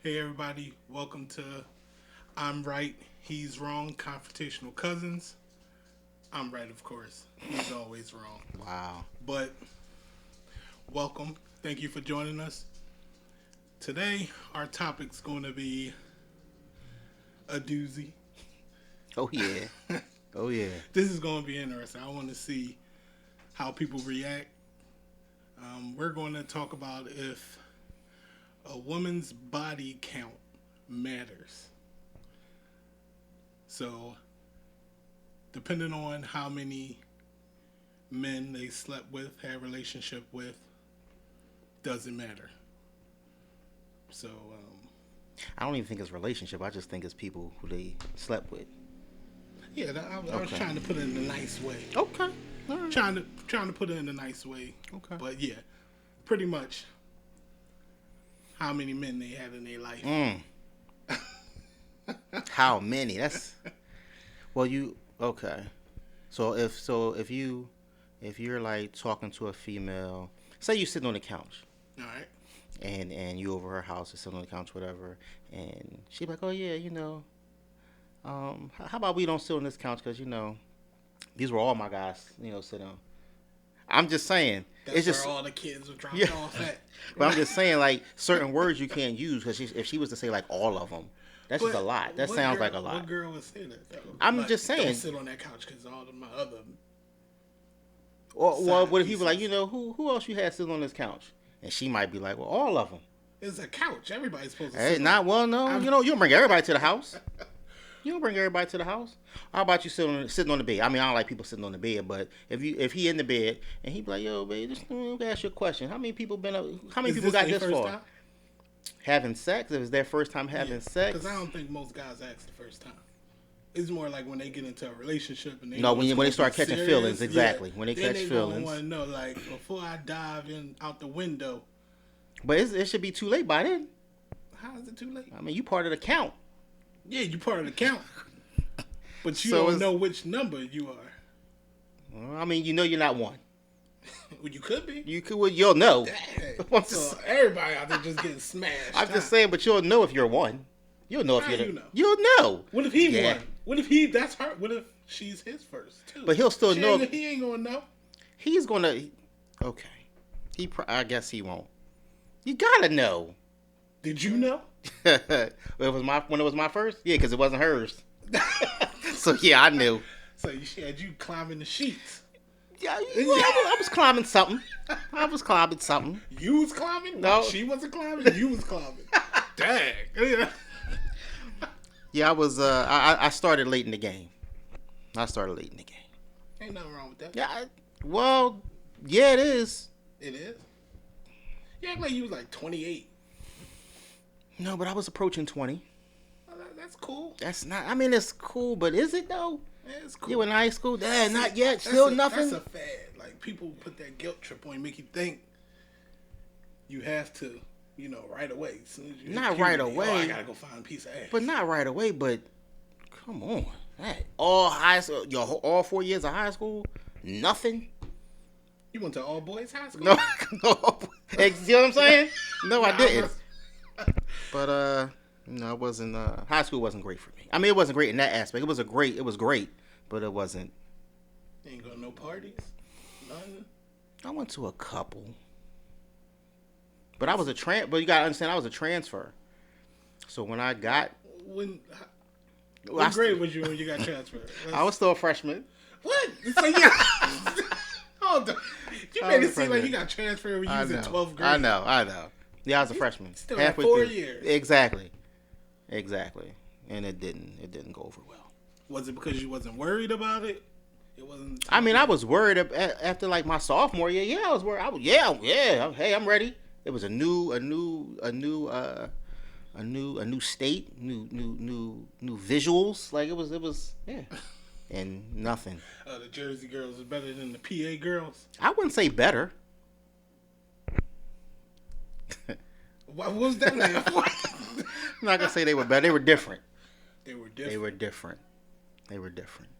Hey everybody, welcome to I'm Right, He's Wrong, Confrontational Cousins. I'm right, of course. He's always wrong. Wow. But welcome. Thank you for joining us. Today, our topic's going to be a doozy. Oh yeah. Oh yeah. This is going to be interesting. I want to see how people react. We're going to talk about if a woman's body count matters. So, depending on how many men they slept with, had a relationship with, doesn't matter. So, I don't even think it's relationship. I just think it's people who they slept with. yeah, I was Okay. trying to put it in a nice way. Okay. All right. Trying to put it in a nice way. Okay. But yeah, pretty much how many men they had in their life. How many? That's well. You okay? If you're like talking to a female, say you sitting on the couch All right. and you over her house or sitting on the couch, whatever, and she like, oh yeah, how about we don't sit on this couch because these were all my guys, sit on. I'm just saying. That's It's just where all the kids were dropped Yeah. off at. But I'm just saying, like, certain words you can't use because if she was to say like all of them, that's just a lot. That What sounds girl- like a lot. What girl would say that though? I'm just saying. Don't sit on that couch because all of my other. Well, side what if he was like, pieces. who else you had sitting on this couch? And she might be like, well, all of them. It's a couch. Everybody's supposed to Hey, sit not on. well, no. You don't bring everybody to the house. You don't bring everybody to the house. How about you sitting on the bed? I mean, I don't like people sitting on the bed, but if he in the bed and he be like, yo, babe, just let me ask you a question. How many people been up? How many Is people got their this first far? time? Having sex? If it's their first time having sex? Because I don't think most guys ask the first time. It's more like when they get into a relationship and they No, know it's when they gonna start be catching serious, feelings, exactly. When they then catch they feelings. want to know, like, before I dive in out the window, But it should be too late by then. how is it too late? I mean, you part of the count. Yeah, you part of the count, but you So don't it's- know which number you are. Well, I mean, you're not one. Well, you could be. You'll know. Dang. I'm So just- everybody out there just getting smashed. I'm just saying, but you'll know if you're one. You'll know if How you're. you know? You'll know. What if he Yeah. won? What if he? That's her. What if she's his first too? But he'll still know. He ain't gonna know. He's gonna. Okay. I guess he won't. You gotta know. Did you know? When it was my first. Yeah, because it wasn't hers. So yeah, I knew. So she had you climbing the sheets. Yeah, I was climbing something. I was climbing something. You was climbing? No. She wasn't climbing. You was climbing. Dang. Yeah. Yeah, I was. I started late in the game. Ain't nothing wrong with that. Yeah. Well, yeah, it is. It is. You act like you was like 28. No, but I was approaching 20. Well, that's cool. That's not. I mean, it's cool, but is it though? Yeah, it's cool. You in high school? Not yet. That's Still a- nothing. That's a fad. Like, people put that guilt trip on you, make you think you have to, right away. As soon as you hit Not puberty, right Oh, away. I gotta go find a piece of ass. But not right away. But come on, that all high school, all 4 years of high school, nothing. You went to all boys high school? No, no. You see what I'm saying? No, I Nah, didn't. But no, it wasn't. High school wasn't great for me. I mean, it wasn't great in that aspect. It was great, but it wasn't. You ain't go to no parties? Nothing? I went to a couple, but I was But you gotta understand, I was a transfer. So when I got, When, I what st- grade was you when you got transferred? I was still a freshman. What? So yeah. Hold on. You I made was it seem like you freshman. got transferred when you I was know. in 12th grade. I know. Yeah, I was a freshman. still had 4 years. Exactly. And it didn't go over well. Was it because you wasn't worried about it? It wasn't. I mean, I was worried after like my sophomore year. Yeah, I was worried. Yeah. Hey, I'm ready. It was a new state, new visuals. Like it was yeah, and nothing. The Jersey girls is better than the PA girls. I wouldn't say better. What was that name for? I'm not gonna say they were better. They were different. They were different. They were different.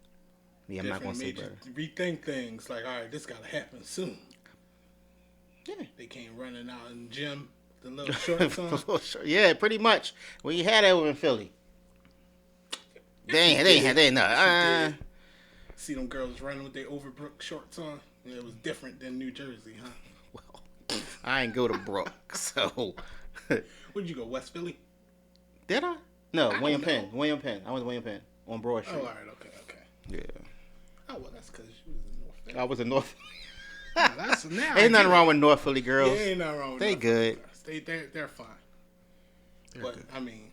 Yeah, I'm not gonna say Made better. you rethink things like, all right, this gotta happen soon. Yeah. They came running out in the gym. The little shorts on. Yeah, pretty much. When you had that over in Philly, they ain't no. See them girls running with their Overbrook shorts on. It was different than New Jersey, huh? Well, I ain't go to Brook, so. Where'd you go? West Philly? Did I? No, I William don't know. Penn. William Penn. I went to William Penn on Broad Street. Oh, all right, okay. Yeah. Oh, well, that's because you was in North Philly. I was in North. Oh, that's now. Ain't nothing wrong with North Philly girls. Yeah, ain't nothing wrong with they North good. Philly girls. They're fine. But good. I mean,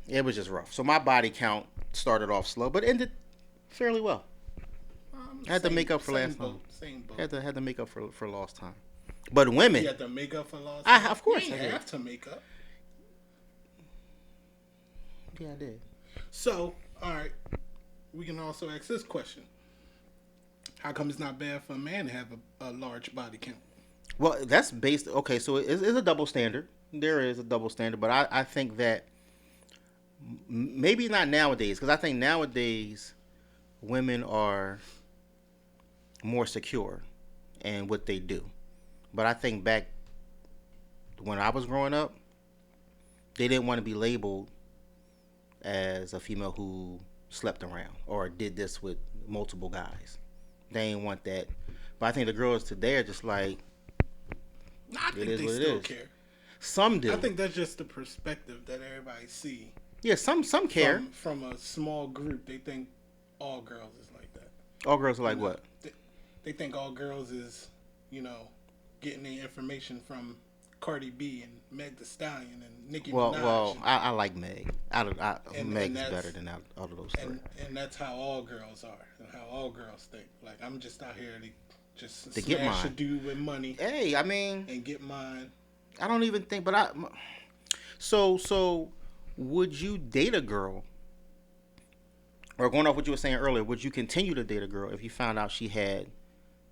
it was just rough. So my body count started off slow, but ended fairly well. I had to make up for last time. Same boat. Had to make up for lost time. But women. You had to make up for lost time? Of course you I did. have to make up. Yeah, I did. So, all right. We can also ask this question. How come it's not bad for a man to have a large body count? Well, that's based... Okay, so it's a double standard. There is a double standard, but I think that maybe not nowadays, because I think nowadays women are more secure in what they do. But I think back when I was growing up, they didn't want to be labeled as a female who slept around or did this with multiple guys. They didn't want that. But I think the girls today are just like, I think they still care. Some do. I think that's just the perspective that everybody see. Yeah, some care. From a small group, they think all girls is like that. All girls are like what? They think all girls is, getting their information from Cardi B and Meg Thee Stallion and Nicki Minaj. Well, I like Meg. Meg's better than all of those three. And that's how all girls are, and how all girls think. Like, I'm just out here to smash get mine. a dude with money. Hey, I mean, and get mine. I don't even think, but so would you date a girl, or going off what you were saying earlier, would you continue to date a girl if you found out she had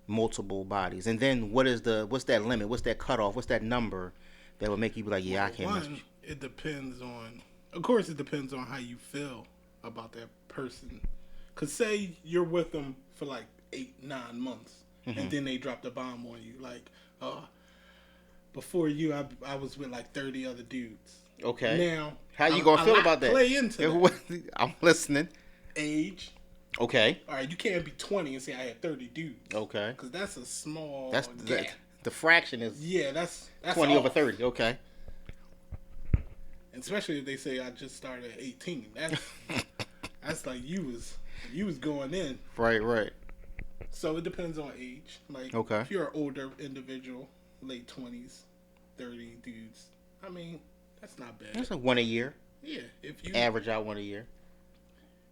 multiple bodies? And then what's that limit? What's that cutoff? What's that number that would make you be like, yeah, I can't mess with you? It depends on, of course, it depends on how you feel about that person. Because say you're with them for like 8-9 months, and then they drop the bomb on you. Like, before you, I was with like 30 other dudes. Okay. Now, how you gonna feel about that? Play into that. I'm listening. Age. Okay. All right, you can't be 20 and say I had 30 dudes. Okay. Because that's a small gap. The fraction is. Yeah, that's 20 over 30. Okay. And especially if they say I just started at 18. That's like you was going in. Right. So it depends on age. Like, okay. If you're an older individual, late 20s, 30 dudes, I mean, that's not bad. That's like one a year. Yeah. If you average out one a year.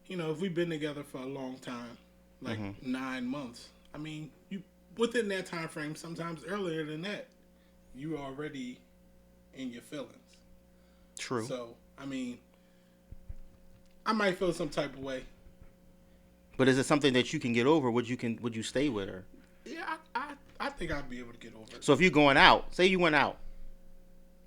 If we've been together for a long time, like 9 months, I mean, you within that time frame, sometimes earlier than that, you already in your feelings. True. So, I mean, I might feel some type of way. But is it something that you can get over? Would you stay with her? Yeah, I think I'd be able to get over it. So if you're going out, say you went out,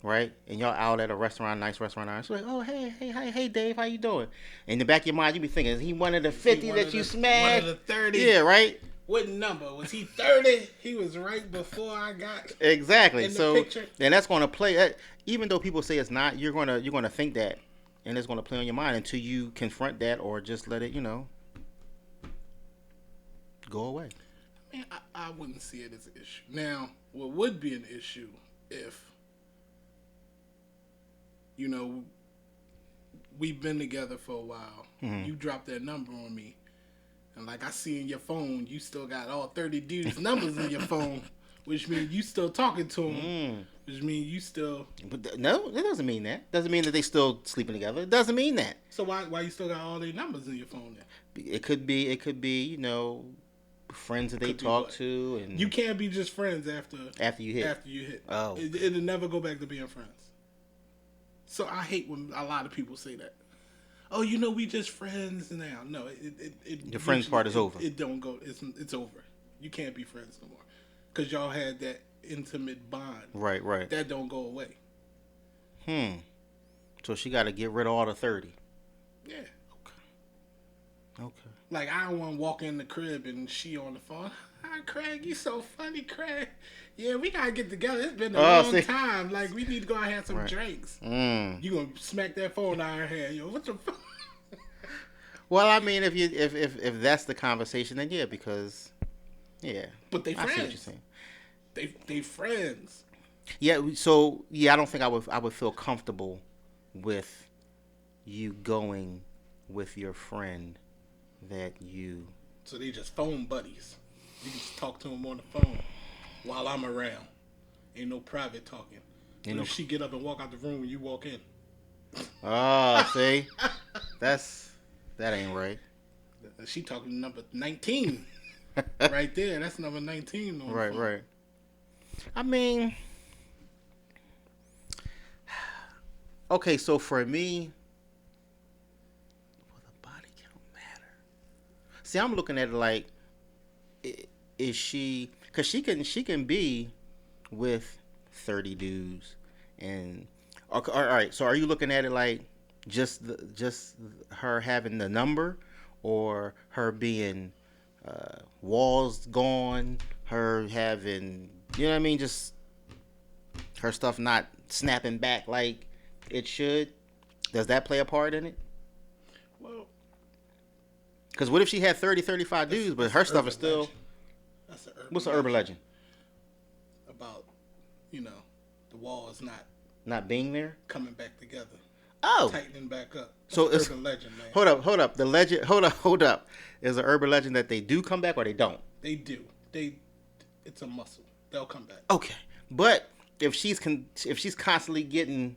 right, and y'all out at a restaurant, nice restaurant, it's like, oh hey Dave, how you doing? In the back of your mind, you be thinking, is he one of the 50 that you smashed? One of the 30. Yeah, right. What number was he? 30? He was right before I got exactly. in the so picture. And that's going to play. Even though people say it's not, you're gonna think that, and it's going to play on your mind until you confront that or just let it, go away. I mean, I wouldn't see it as an issue. Now, what would be an issue if, we've been together for a while. You dropped that number on me. And like I see in your phone, you still got all 30 dudes' numbers in your phone, which means you still talking to them. Which means you still... But no, it doesn't mean that. Doesn't mean that they still sleeping together. It doesn't mean that. So why you still got all their numbers in your phone then? It could be, friends that they talk to, and you can't be just friends after you hit. Oh, it'll never go back to being friends. So I hate when a lot of people say that. Oh, we just friends now. No, the friends part is over. It don't go. It's over. You can't be friends no more because y'all had that intimate bond. Right. That don't go away. So she got to get rid of all the 30. Yeah. Okay. Okay. Like, I don't want to walk in the crib and she on the phone. Hi, Craig, you so funny, Craig. Yeah, we gotta get together. It's been a long time. Like, we need to go out and have some Right. drinks. Mm. You gonna smack that phone out of her head. Yo, what the fuck? Well, I mean, if that's the conversation, then yeah, because yeah. But they I see what you're friends. saying. They friends. Yeah. So yeah, I don't think I would feel comfortable with you going with your friend that you. So they just phone buddies. You can just talk to them on the phone while I'm around. Ain't no private talking. What if she get up and walk out the room when you walk in? Oh, see, that ain't right. She talking number 19. Right there. That's number 19 on Right, the phone. right. I mean, okay, so for me, will the body count matter? See, I'm looking at it like, is she? Because she can be with 30 dudes, and okay, all right. So are you looking at it like just her having the number, or her being walls gone, her having, you know what I mean, just her stuff not snapping back like it should? Does that play a part in it? Well, Because what if she had 30, 35 dudes, but her stuff is still... Legend. That's an urban What's an urban legend? About, the wall is Not being there? coming back together. Oh. Tightening back up. That's So it's... urban legend, man. Hold up. The legend... Hold up. Is an urban legend that they do come back or they don't? They do. It's a muscle. They'll come back. Okay. But if she's constantly getting...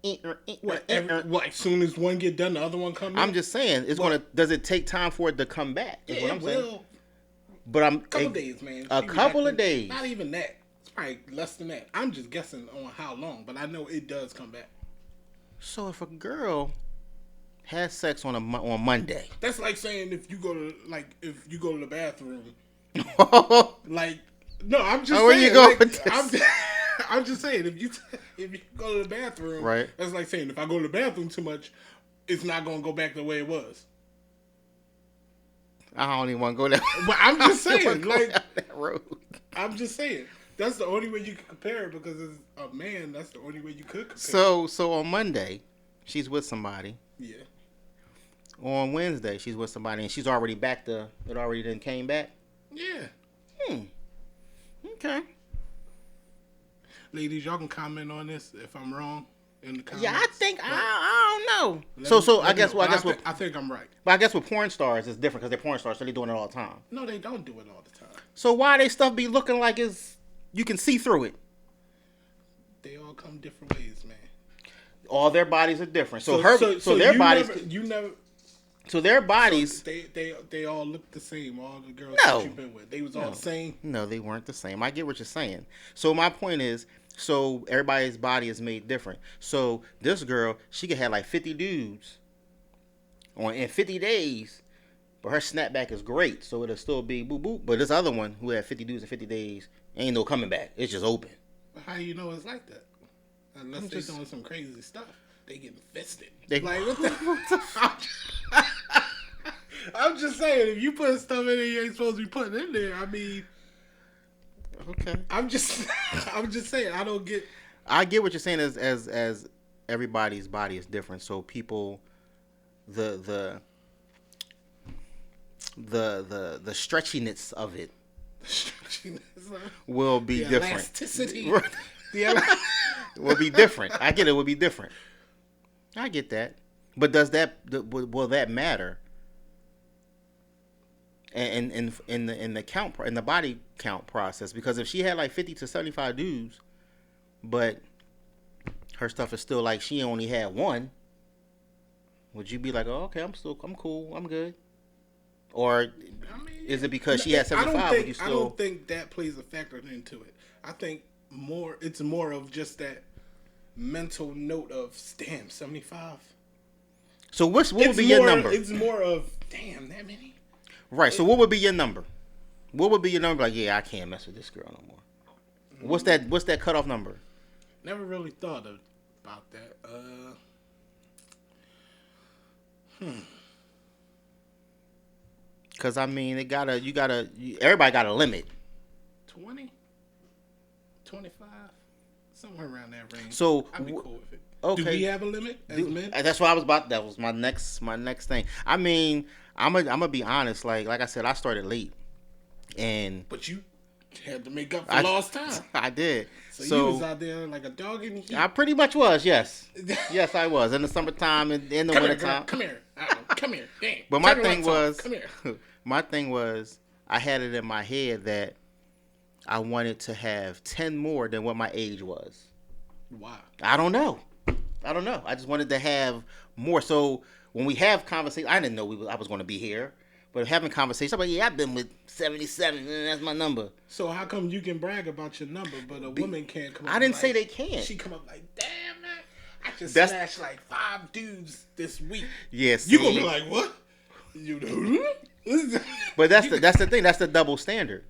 As soon as one get done, the other one come in? I'm just saying, does it take time for it to come back? Is what I'm saying. But a couple days, man. A couple of days. Not even that. It's probably less than that. I'm just guessing on how long, but I know it does come back. So if a girl has sex on Monday, that's like saying if you go to the bathroom, like, no, I'm just saying. Where you go with this? I'm just saying if you go to the bathroom, right? That's like saying if I go to the bathroom too much, it's not gonna go back the way it was. I don't even want to go there. But I'm just saying, like, that road. I'm just saying. That's the only way you can compare it, because as a man, that's the only way you could compare. So on Monday, she's with somebody. Yeah. On Wednesday, she's with somebody, and she's already back to it. Already then came back. Yeah. Okay. Ladies, y'all can comment on this if I'm wrong in the comments. Yeah, I think I don't know. I think I'm right. But I guess with porn stars, it's different because they're porn stars, so they're doing it all the time. No, they don't do it all the time. So why they stuff be looking like you can see through it? They all come different ways, man. All their bodies are different. So their bodies. So their bodies. They all look the same. All the girls that you've been with, they was all the same. No, they weren't the same. I get what you're saying. So my point is, everybody's body is made different. So this girl, she could have like 50 dudes in 50 days, but her snapback is great. So it'll still be boop boop. But this other one who had 50 dudes in 50 days, ain't no coming back. It's just open. How do you know it's like that? Unless they're doing some crazy stuff. They getting fisted. Like, what the I'm just saying, if you put stuff in there you ain't supposed to be putting in there, I mean... Okay. I'm just saying, I get what you're saying as everybody's body is different. So people, the stretchiness of it will be different. Elasticity. Will be different. I get it. Will be different. I get that. But will that matter? And in the body count process, because if she had like 50 to 75 dudes, but her stuff is still like she only had one, would you be like, oh, okay, I'm cool, I'm good? Or is it because she had 75? I don't think that plays a factor into it. I think it's more of just that mental note of, damn, 75. So what would be your number? It's more of, damn, that many. Right. So what would be your number? What would be your number? Like, yeah, I can't mess with this girl no more. What's that cutoff number? Never really thought about that. Cause I mean, everybody got a limit. 20, 25, somewhere around that range. So I'd be cool with it. okay, Do we have a limit as men? that's what I was about. That was my next thing. I mean, I'm gonna be honest. Like I said, I started late, and But you had to make up for lost time. I did. So you was out there like a dog in the heat. I pretty much was. Yes, yes, I was in the summertime and in the wintertime. Come here. Come here. Dang. But my thing was, I had it in my head that I wanted to have 10 more than what my age was. Why? I don't know. I just wanted to have more. So when we have conversations, I didn't know I was going to be here. But having conversations, I'm like, yeah, I've been with 77, and that's my number. So how come you can brag about your number, but a woman can't come up? I didn't say they can't. She come up like, damn, man, I just smashed like 5 dudes this week. Yes. You gonna be like, what? You know? But that's the thing. That's the double standard.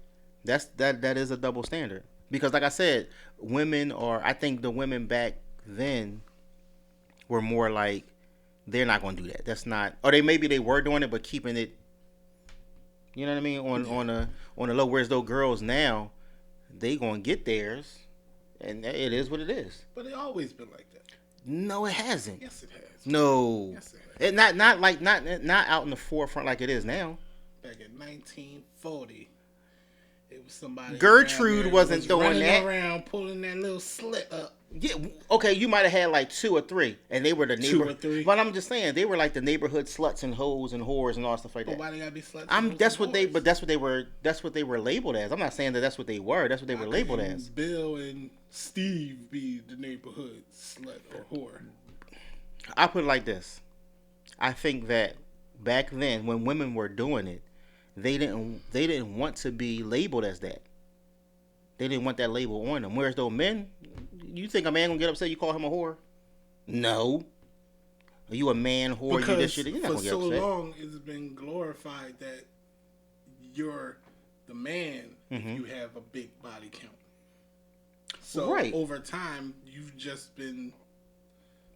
That is a double standard. Because like I said, I think the women back then were more like, they're not going to do that. That's not, or maybe they were doing it, but keeping it, you know what I mean, on a low. Whereas those girls now, they going to get theirs, and it is what it is. But it always been like that. No, it hasn't. Yes, it has. No. Yes, it has. Not out in the forefront like it is now. Back in 1940, it was somebody. Gertrude wasn't doing that. Around pulling that little slit up. Yeah, okay, you might have had like 2 or 3, and they were the neighborhood. 2 or 3. But I'm just saying, they were like the neighborhood sluts and hoes and whores and all stuff like that. But why they gotta be sluts? That's what they were labeled as. I'm not saying that that's what they were. That's what they were labeled as. Bill and Steve be the neighborhood slut or whore. I put it like this. I think that back then, when women were doing it, they didn't want to be labeled as that. They didn't want that label on them. Whereas though men, you think a man gonna get upset you call him a whore? No. Are you a man whore? Because you this shit? You're not gonna get upset. For so long, it's been glorified that you're the man if you have a big body count. So over time, you've just been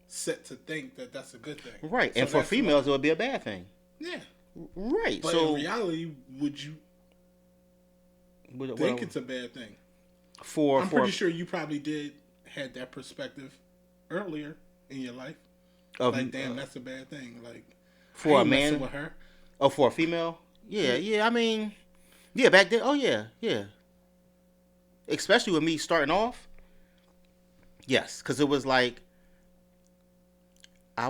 set to think that that's a good thing. Right. So and for females, it would be a bad thing. Yeah. Right. But so in reality, would you think it's a bad thing? I'm pretty sure you probably had that perspective earlier in your life. Like, damn, that's a bad thing. Like, for a man, with her. Oh, for a female, yeah. I mean, yeah, back then. Oh yeah. Especially with me starting off. Yes, because it was like I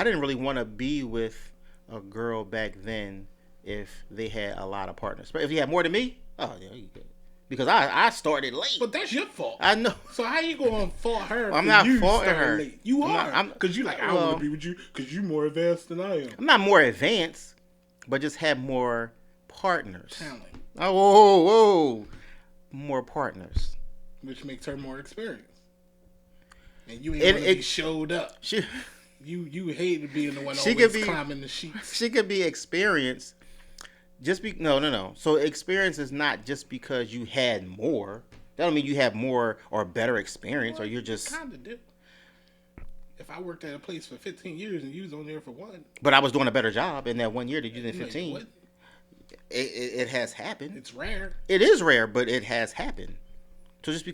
didn't really want to be with a girl back then if they had a lot of partners. But if you had more than me, oh yeah, you good. Because I started late. But that's your fault. I know. So how you going to fault her? I'm not faulting her. Late? You are. Because you're like, I want to be with you because you're more advanced than I am. I'm not more advanced, but just have more partners. Talent. Oh, whoa. More partners. Which makes her more experienced. And you ain't really showed up. You hated being the one always climbing the sheets. She could be experienced. No. So experience is not just because you had more. That don't mean you have more or better experience, or you're just kind of do. If I worked at a place for 15 years and you was only there for 1, but I was doing a better job in that 1 year that you did 15. It has happened. It's rare. It is rare, but it has happened. So just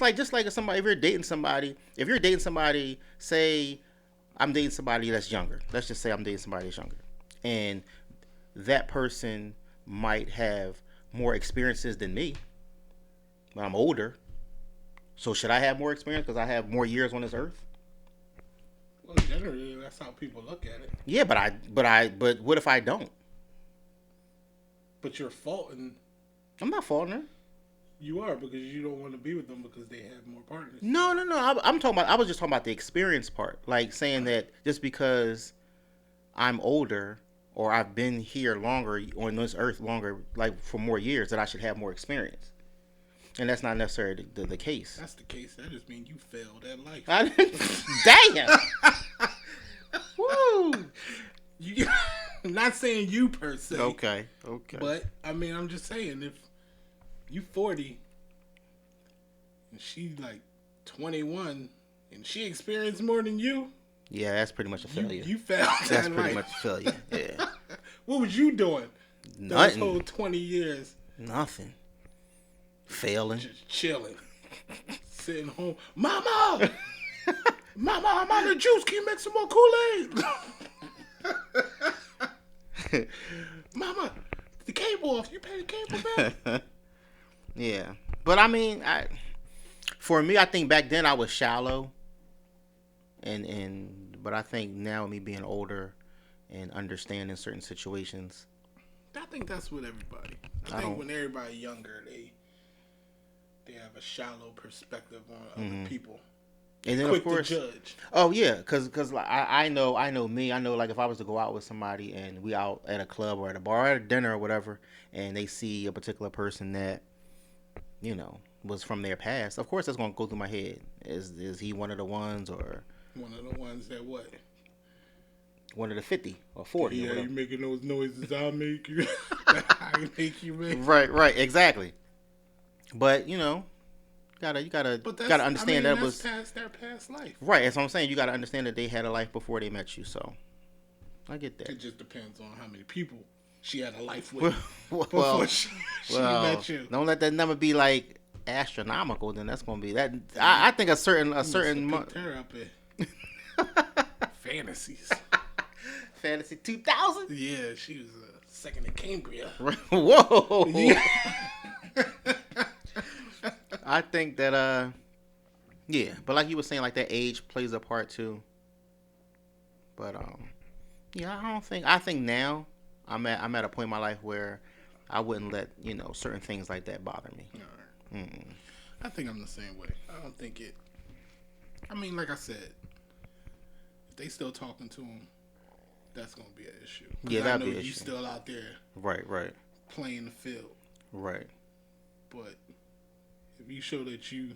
like if you're dating somebody, say I'm dating somebody that's younger. Let's just say I'm dating somebody that's younger, and that person might have more experiences than me, but I'm older. So should I have more experience because I have more years on this earth? Well, generally, that's how people look at it. Yeah, but what if I don't? But you're faulting. I'm not faulting her. You are, because you don't want to be with them because they have more partners. No. I'm talking about. I was just talking about the experience part, like saying that just because I'm older or I've been here longer on this earth longer, like for more years, that I should have more experience. And that's not necessarily the case. That's the case. That just means you failed at life. Damn. Woo. I'm not saying you per se. Okay. But I mean, I'm just saying, if you 40 and she like 21 and she experienced more than you, Yeah, that's pretty much a failure. You failed That's that pretty life. much a failure. Yeah. What was you doing? Nothing. Those whole 20 years. Nothing. Failing. Just chilling. Sitting home. Mama! Mama, I'm out of juice. Can you make some more Kool-Aid? Mama, the cable off. You pay the cable bill? Yeah. But I mean, for me, I think back then I was shallow. But I think now, me being older and understanding certain situations, I think that's with everybody. I think when everybody younger, they have a shallow perspective on other people. And then quick of course, to judge. Oh yeah, because like, I know me. I know, like, if I was to go out with somebody and we out at a club or at a bar or at a dinner or whatever, and they see a particular person that, was from their past, of course that's gonna go through my head. Is he one of the ones, or one of the ones that what? One of the 50 or 40. Yeah, or you making those noises I make you. I make you make. Right, exactly. But you gotta understand that was past their past life. Right, that's what I'm saying. You gotta understand that they had a life before they met you. So I get that. It just depends on how many people she had a life with before well, she met you. Don't let that number be like astronomical. Then that's gonna be that. I think a certain month. Her up in fantasies. Fantasy 2000. Yeah, she was second in Cambria. Whoa. Yeah. I think that yeah, but like you were saying, like, that age plays a part too. But yeah, I think now I'm at a point in my life where I wouldn't let certain things like that bother me. All right. I think I'm the same way. I don't think it. I mean, like I said, if they still talking to him, that's gonna be an issue. Yeah, that'd be an issue. You issue. still out there, right, playing the field, right. But if you show that you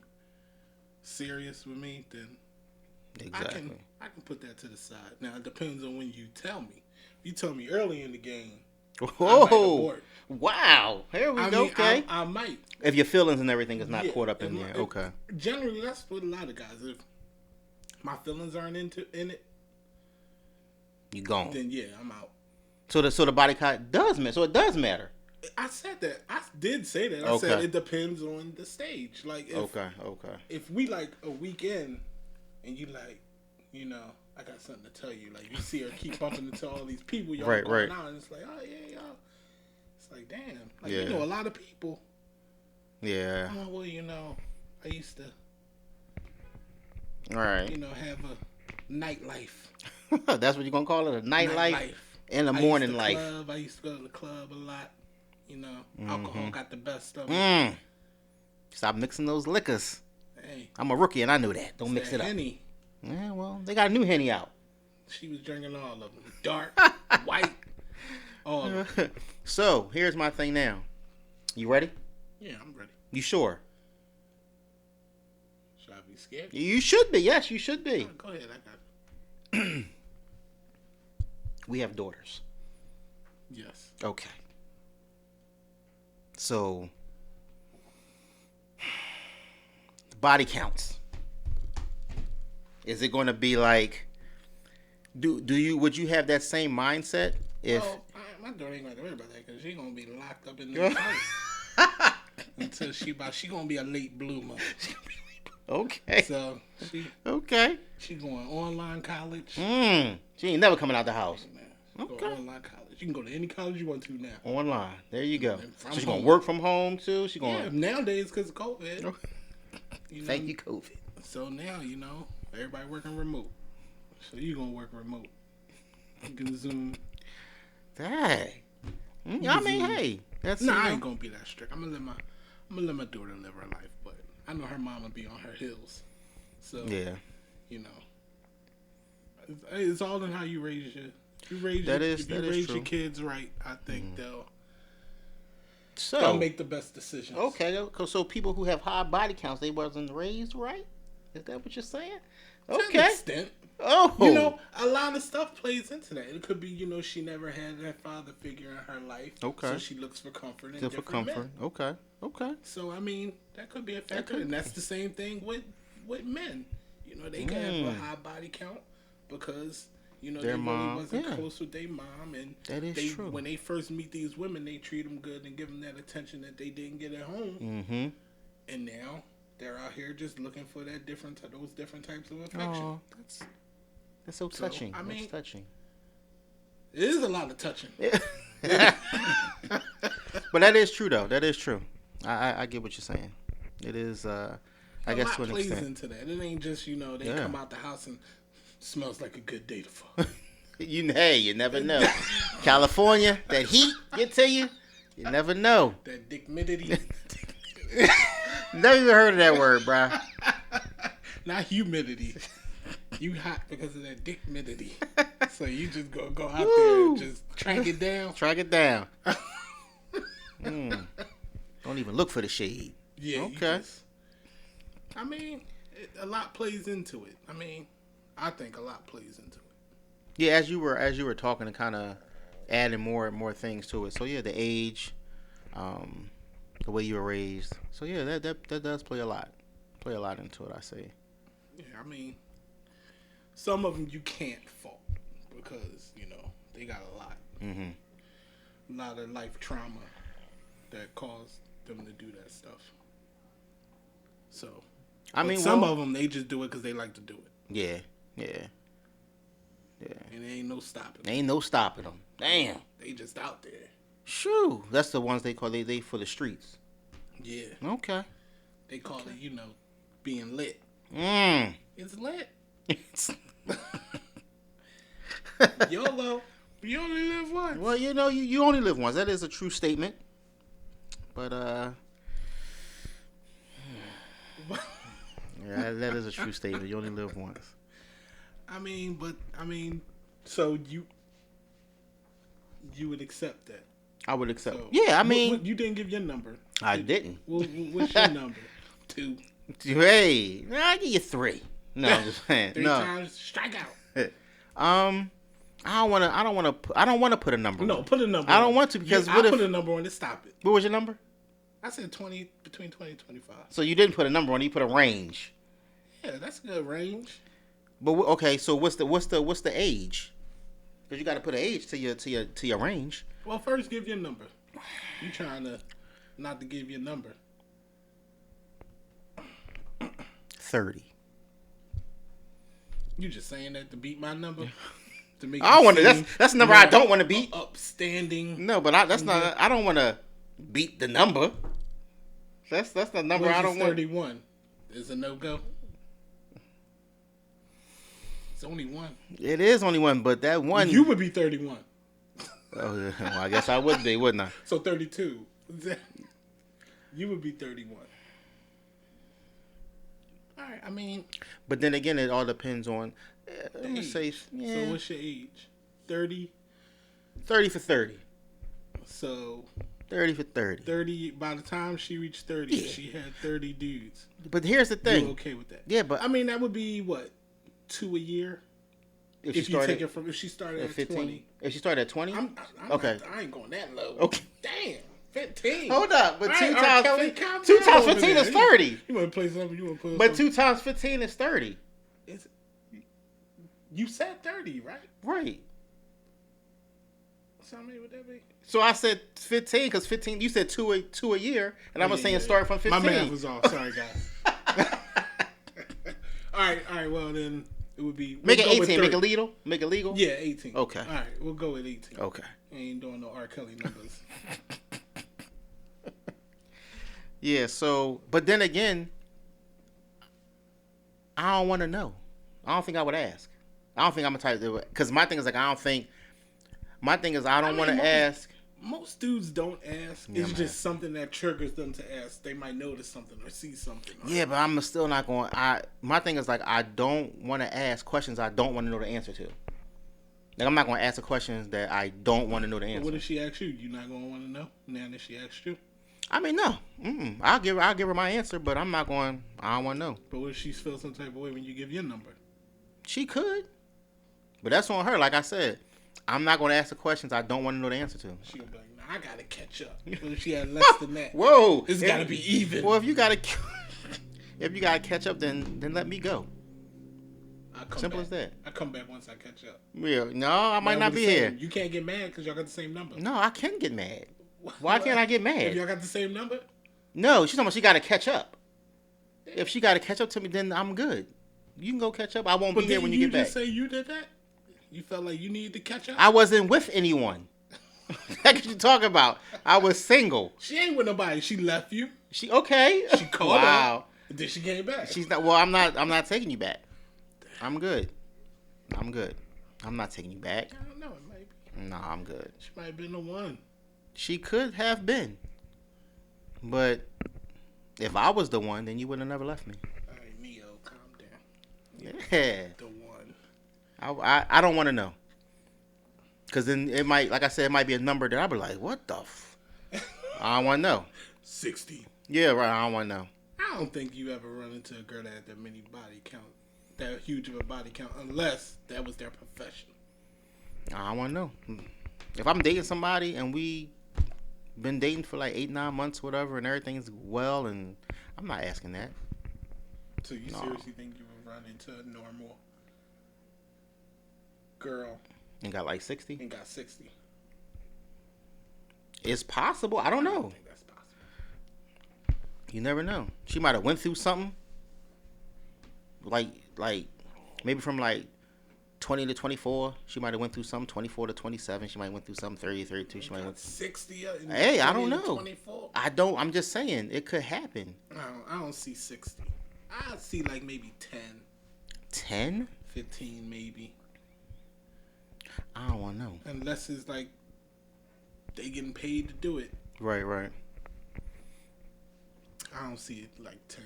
serious with me, then exactly, I can put that to the side. Now it depends on when you tell me. If you tell me early in the game, oh wow, here we go. Okay, I might. If your feelings and everything is not caught up in there, okay. Generally, that's with a lot of guys. If my feelings aren't in it, you gone. Then yeah, I'm out. So the body count does matter. So it does matter. I said that. I did say that. I said it depends on the stage. Like, if we like a weekend and you like, I got something to tell you. Like, you see her keep bumping into all these people, y'all going out, and it's like, oh yeah, y'all. It's like, damn. Like, a lot of people. Yeah. Oh well, I used to. All right. Have a nightlife. That's what you're gonna call it, a nightlife. And a morning life. I used to go to the club a lot. Alcohol got the best of me. Stop mixing those liquors. Hey, I'm a rookie and I knew that. Don't mix it up. Henny. Yeah, well, they got a new Henny out. She was drinking all of them. Dark, white, all of them. So, here's my thing now. You ready? Yeah, I'm ready. You sure? Should I be scared? You should be. Yes, you should be. Go ahead. I got it. We have daughters. Yes. Okay. So, body counts. Is it going to be like? Would you have that same mindset if? Well, my daughter ain't going to worry about that because she's going to be locked up in the house until she gonna be a late bloomer. Okay. So she going online college. She ain't never coming out the house. Okay. Go online college. You can go to any college you want to now. Online. There you go. So she's gonna work from home too. She gonna nowadays because of COVID. Thank you, COVID. So now everybody working remote. So you gonna work remote. You can Zoom. Hey. I mean, hey. That's I ain't gonna be that strict. I'm gonna let my daughter live her life, but I know her mama be on her heels. So yeah. It's all in how you raise your. If you raise your kids right, I think they'll make the best decisions. Okay, so people who have high body counts, they wasn't raised right? Is that what you're saying? Okay. To an extent. Oh. A lot of stuff plays into that. It could be, she never had that father figure in her life. Okay. So she looks for comfort in different men. Okay. So, that could be a factor. And that's the same thing with men. They can have a high body count, because Their they mom, really wasn't yeah. close with their mom, and That is true. when they first meet these women, they treat them good and give them that attention that they didn't get at home. Mm-hmm. And now they're out here just looking for those different types of affection. Oh, that's so touching. I mean, that's touching. It is a lot of touching. But that is true, though. That is true. I get what you're saying. It is. I guess to an plays extent. into that. It ain't just they come out the house and smells like a good day to fuck. You never know. California, that heat get to you. You never know. That dickmidity. Never even heard of that word, bro. Not humidity. You hot because of that dickmidity. So you just go out there and just track it down. Track it down. Don't even look for the shade. Yeah. Okay. I mean, a lot plays into it. I think a lot plays into it. Yeah, as you were talking and kind of adding more and more things to it. So yeah, the age, the way you were raised. So yeah, that does play a lot into it. I say. Yeah, some of them you can't fault because they got a lot, a lot of life trauma that caused them to do that stuff. So, some of them they just do it because they like to do it. Yeah. And there ain't no stopping them. Damn. They just out there. Shoo. That's the ones they call they for the streets. Yeah. Okay. They call it, being lit. It's lit. YOLO. You only live once. Well, you only live once. That is a true statement. But yeah, that is a true statement. You only live once. So you would accept that? I would accept. So, yeah, you didn't give your number. I didn't. What's your number? 2. Hey, I give you 3. No, I'm just saying. 3 times strike out. I don't want to put a number. No, put a number. I don't want to because I put a number on to stop it. What was your number? I said 20, between 20 and 25. So you didn't put a number on it, you put a range. Yeah, that's a good range. But okay, so what's the age? Because you got to put an age to your range. Well, first give your number. You trying to not to give your number. 30. You just saying that to beat my number? To make I don't want to. That's the number I don't want to beat. Upstanding. No, but that's not. I don't want to beat the number. That's the number I don't want. 31 is a no go. It's only one. It is only one, but that one. You would be 31. Oh, well, I guess I would be, wouldn't I? So 32. You would be 31. All right, But then again, it all depends on. Let me say. Yeah. So what's your age? 30? 30 for 30. So. 30 for 30. 30. By the time she reached 30, she had 30 dudes. But here's the thing. You okay with that? Yeah, but that would be what, 2 a year? If you take it from if she started at 15? 20. If she started at 20? I'm okay. I ain't going that low. Okay. Damn. 15. Hold up, but right, 2 times 15 is 30. You want to play something? You want to put? But 2 times 15 is 30. You said 30, right? Right. So how many would that be? So I said 15 because 15. You said two a year, and I was saying start from 15. My math was off. Sorry, guys. All right. Well, then it would be make it 18. Make it legal. Make it legal. Yeah, 18. Okay. All right, we'll go with 18. Okay. Ain't doing no R. Kelly numbers. Yeah. So, but then again, I don't want to know. I don't think I would ask. I don't think I'm a type to, because my thing is my thing is I don't want to ask. Most dudes don't ask. Yeah, it's just something that triggers them to ask. They might notice something or see something. Yeah, but I'm still not going. My thing is I don't want to ask questions I don't want to know the answer to. Like I'm not going to ask the questions that I don't want to know the answer. But what if she asks you? You're not going to want to know now that she asked you? No. I'll give her my answer, but I'm not going. I don't want to know. But what if she feels some type of way when you give your number? She could, but that's on her. Like I said, I'm not going to ask the questions I don't want to know the answer to. She gonna be like, "Nah, I gotta catch up." What if she had less than that? Whoa, it's gotta be even. Well, if you gotta catch up, then let me go. Simple as that. I come back once I catch up. Yeah, no, I might not be here. You can't get mad because y'all got the same number. No, I can get mad. Why can't I get mad? If y'all got the same number? No, she's talking about she got to catch up. If she got to catch up to me, then I'm good. You can go catch up. I won't be here when you get back. You just say you did that? You felt like you needed to catch up? I wasn't with anyone. What you talking about? I was single. She ain't with nobody. She left you. She okay? She called up. Then she came back. She's not. Well, I'm not taking you back. I'm good. I'm not taking you back. I don't know. It might be. No, I'm good. She might have been the one. She could have been. But if I was the one, then you would have never left me. All right, Neo, calm down. Yeah. The one. I don't want to know. Because then it might, like I said, it might be a number that I'll be like, what the I don't want to know. 60. Yeah, right. I don't want to know. I don't think you ever run into a girl that had that many body count, that huge of a body count, unless that was their profession. I don't want to know. If I'm dating somebody and we been dating for like 8-9 months, whatever, and everything's well, and I'm not asking that. So you seriously think you would run into a normal girl and got like 60? And got 60. It's possible. I don't know. I don't think that's possible. You never know. She might have went through something. Like maybe from like 20 to 24, she might have went through something. 24 to 27, she might have went through something. 30 to 32, she might have went 60. Hey, I don't know. 24. I'm just saying it could happen. I don't see 60. I see like maybe 10. 10? 15 maybe. I don't want to know. Unless it's like they getting paid to do it. Right. I don't see it like 10.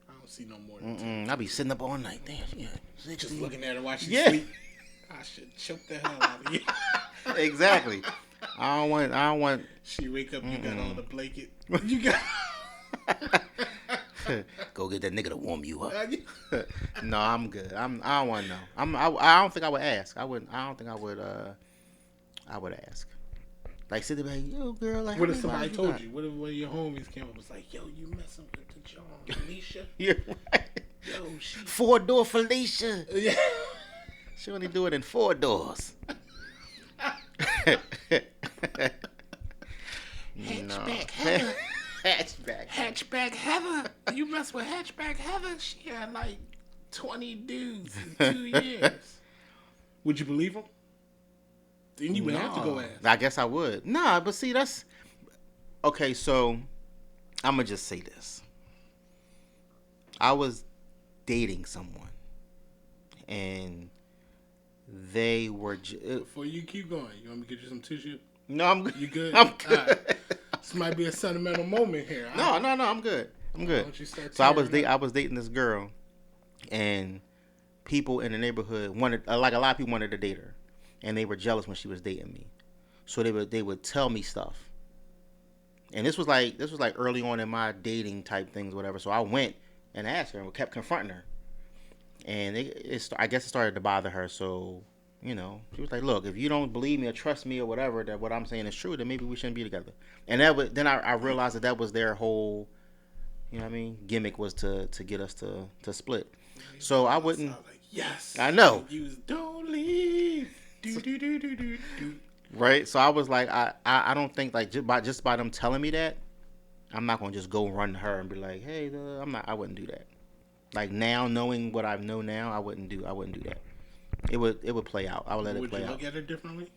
I don't see no more than 10. I'll be sitting up all night. Damn, yeah. Just looking at her while she sleep. I should choke the hell out of you. Exactly. I don't want. She wake up, you got all the blanket. You got. Go get that nigga to warm you up. No, I'm good. I don't want to know. I don't think I would ask. I don't think I would. I would ask. Like sit there like, yo, girl. Like, what if somebody told you? What if one of your homies came up and was like, yo, you messing with the John Felicia? You're right. Yo, she 4-door Felicia. Yeah. She only do it in 4 doors. Hatchback Heather. Hatchback Heather. You mess with Hatchback Heather? She had like 20 dudes in 2 years. Would you believe him? Then you would have to go ask. I guess I would. Nah, but see, that's okay. So I'm gonna just say this. I was dating someone, and they were. Before you keep going, you want me to get you some tissue? No, I'm good. You good? I'm good. Right. This might be a sentimental moment here. No, I'm good. I'm good. Don't you start So I was dating this girl, and people in the neighborhood wanted, like a lot of people wanted to date her, and they were jealous when she was dating me. So they would tell me stuff. And this was like early on in my dating type things, whatever. So I went and asked her and kept confronting her. And I guess it started to bother her. So, you know, she was like, look, if you don't believe me or trust me or whatever, that what I'm saying is true, then maybe we shouldn't be together. And then I realized that was their whole, you know what I mean, gimmick was to get us to split. So I wouldn't. Like, yes. I know. Don't leave. Do. Right. So I was like, I don't think like just by them telling me that, I'm not gonna just go run to her and be like, hey, I wouldn't do that. Like now, knowing what I know now, I wouldn't do that. It would play out. I would let it play out. Would you look at her differently?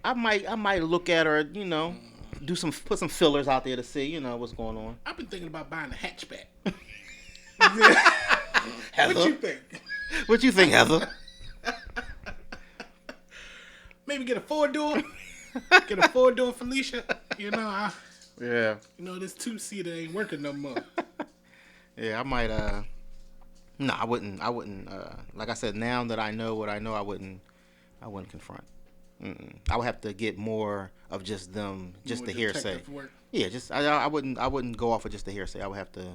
I might look at her, you know, put some fillers out there to see, you know, what's going on. I've been thinking about buying a hatchback. Heather? What you think? What you think, Heather? Maybe get a 4-door. Get a 4-door Felicia. You know, yeah. You know, this 2-seater ain't working no more. Yeah, I might. No, I wouldn't. Like I said, now that I know what I know, I wouldn't confront. I would have to get more of just them, just the hearsay. Yeah, just I wouldn't go off of just the hearsay. I would have to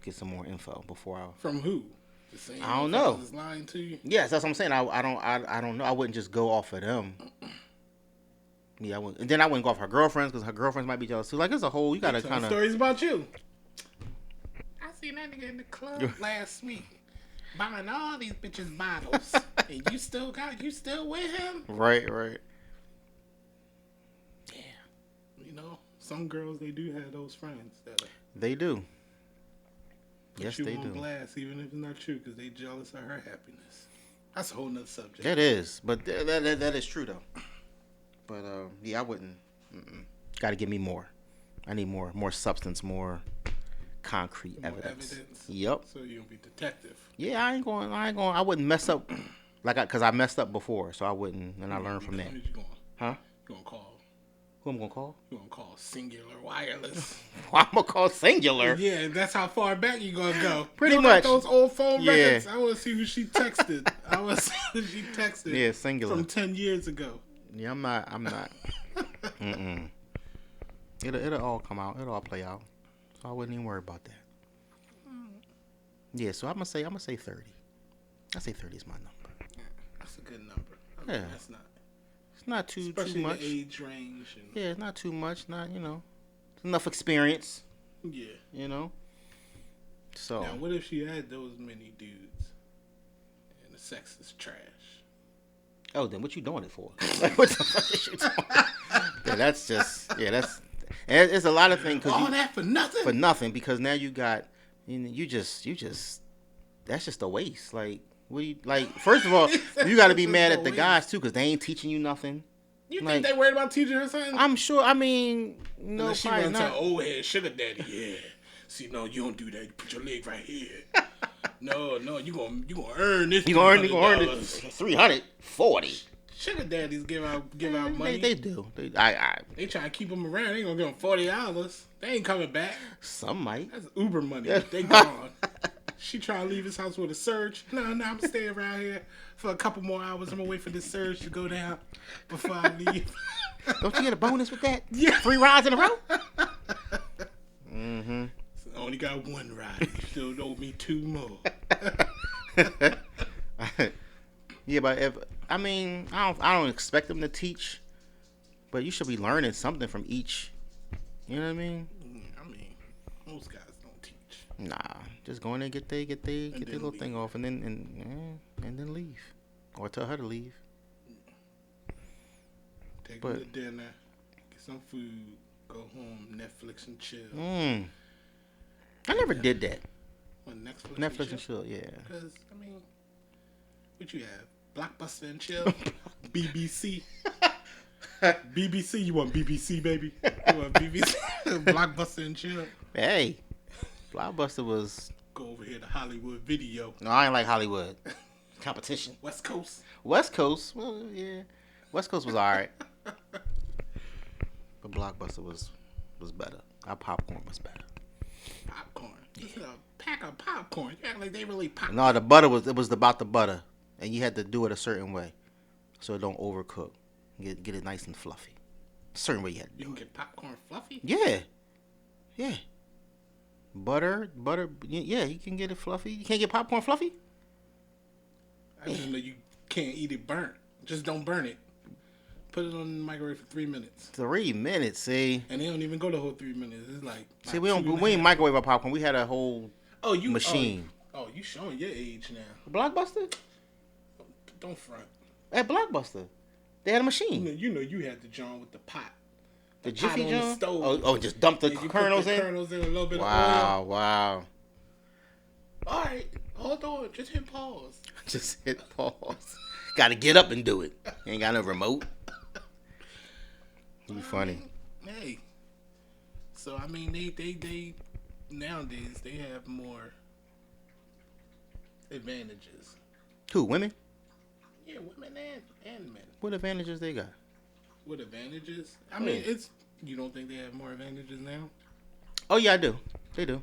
get some more info before I. From who? The same I don't know. Is lying to you? Yes, that's what I'm saying. I don't know. I wouldn't just go off of them. Yeah, I wouldn't. And then I wouldn't go off her girlfriends because her girlfriends might be jealous too. Like, there's a whole. You gotta kind of stories about you. I seen that nigga in the club last week. buying all these bitches bottles, and you still with him? Right. Yeah. You know, some girls, they do have those friends that They do. put Yes, you they on do. blast, even if it's not true, because they jealous of her happiness. That's a whole nother subject. That is, but that is true though. But yeah, I wouldn't. Got to give me more. I need more substance, more concrete More evidence. evidence. Yep. So you don't be detective. Yeah, I ain't going. I wouldn't mess up because I messed up before, so I wouldn't, and I learned from that. Who you going? Huh? You gonna call? Who I'm gonna call? You gonna call Singular Wireless? I'm gonna call Singular. Yeah, that's how far back you gonna go. Pretty you much. Got those old phone Yeah. records. I want to see who she texted. I want to see who she texted. Yeah, Singular. From 10 years ago. Yeah, I'm not. It'll all come out. It'll all play out. So I wouldn't even worry about that. Yeah, so I'm gonna say 30. I say 30 is my number. Yeah, that's a good number. I mean, Yeah. That's not. It's not too Especially much. the age range. And, Yeah, it's not too much. Not enough experience. yeah. So Now, what if she had those many dudes and the sex is trash? oh, then what you doing it for? Like, what the fuck is you doing? Yeah, that's just and it's a lot of things. All that for nothing. For nothing, because now you got you just that's just a waste. Like what do you like? First of all, you got to be mad at the guys too, because they ain't teaching you nothing. You like, think they worried about teaching her something? I'm sure. I mean, no, Unless she probably runs not. to old head sugar daddy. Yeah. See, no, you don't do that. You put your leg right here. No, you gonna earn this. You gonna earn it. 340. Sugar daddies give out money. They do. They try to keep them around. They ain't gonna give them $40. They ain't coming back. Some might. That's Uber money. They gone. She trying to leave his house with a surge. No, I'm staying around here for a couple more hours. I'm gonna wait for this surge to go down before I leave. Don't you get a bonus with that? Yeah. 3 rides in a row? Mm-hmm. So I only got 1 ride. You still owe me 2 more. Yeah, but I don't expect them to teach, but you should be learning something from each. You know what I mean? I mean, most guys don't teach. Nah, just go in there, get their little leave. thing off, and then leave, or tell her to leave. Take them to dinner, get some food, go home, Netflix and chill. I never did that. What, Netflix and chill, yeah. Because I mean, what you have? Blockbuster and chill. BBC. BBC. You want BBC, baby? You want BBC? Blockbuster and chill. Hey, Blockbuster was. Go over here to Hollywood Video. No, I ain't like Hollywood. Competition. West Coast. Well, yeah. West Coast was alright. But Blockbuster was better. Our popcorn was better. Popcorn. Yeah. This is a pack of popcorn. You act like they really pop. No, the butter was about the butter, and you had to do it a certain way, so it don't overcook. Get it nice and fluffy. A certain way you had to do it. You can get popcorn fluffy. Yeah. Butter. Yeah, you can get it fluffy. You can't get popcorn fluffy. I didn't know you can't eat it burnt. Just don't burn it. Put it on the microwave for 3 minutes. 3 minutes, see. And they don't even go the whole 3 minutes. It's like See, we ain't microwave our popcorn. We had a whole machine. You showing your age now. Blockbuster? Don't front. At Blockbuster, they had a machine. You know you had the John with the pot. The pot Jiffy on John? the stove. Oh, just dump the And you kernels put the in? kernels in a little bit of oil. Wow. All right, hold on. Just hit pause. Just hit pause. Got to get up and do it. Ain't got no remote. You funny. Hey. So I mean, they nowadays they have more advantages. Who, women? Yeah, women and men. What advantages they got? What advantages? I mean, you don't think they have more advantages now? Oh yeah, I do. They do.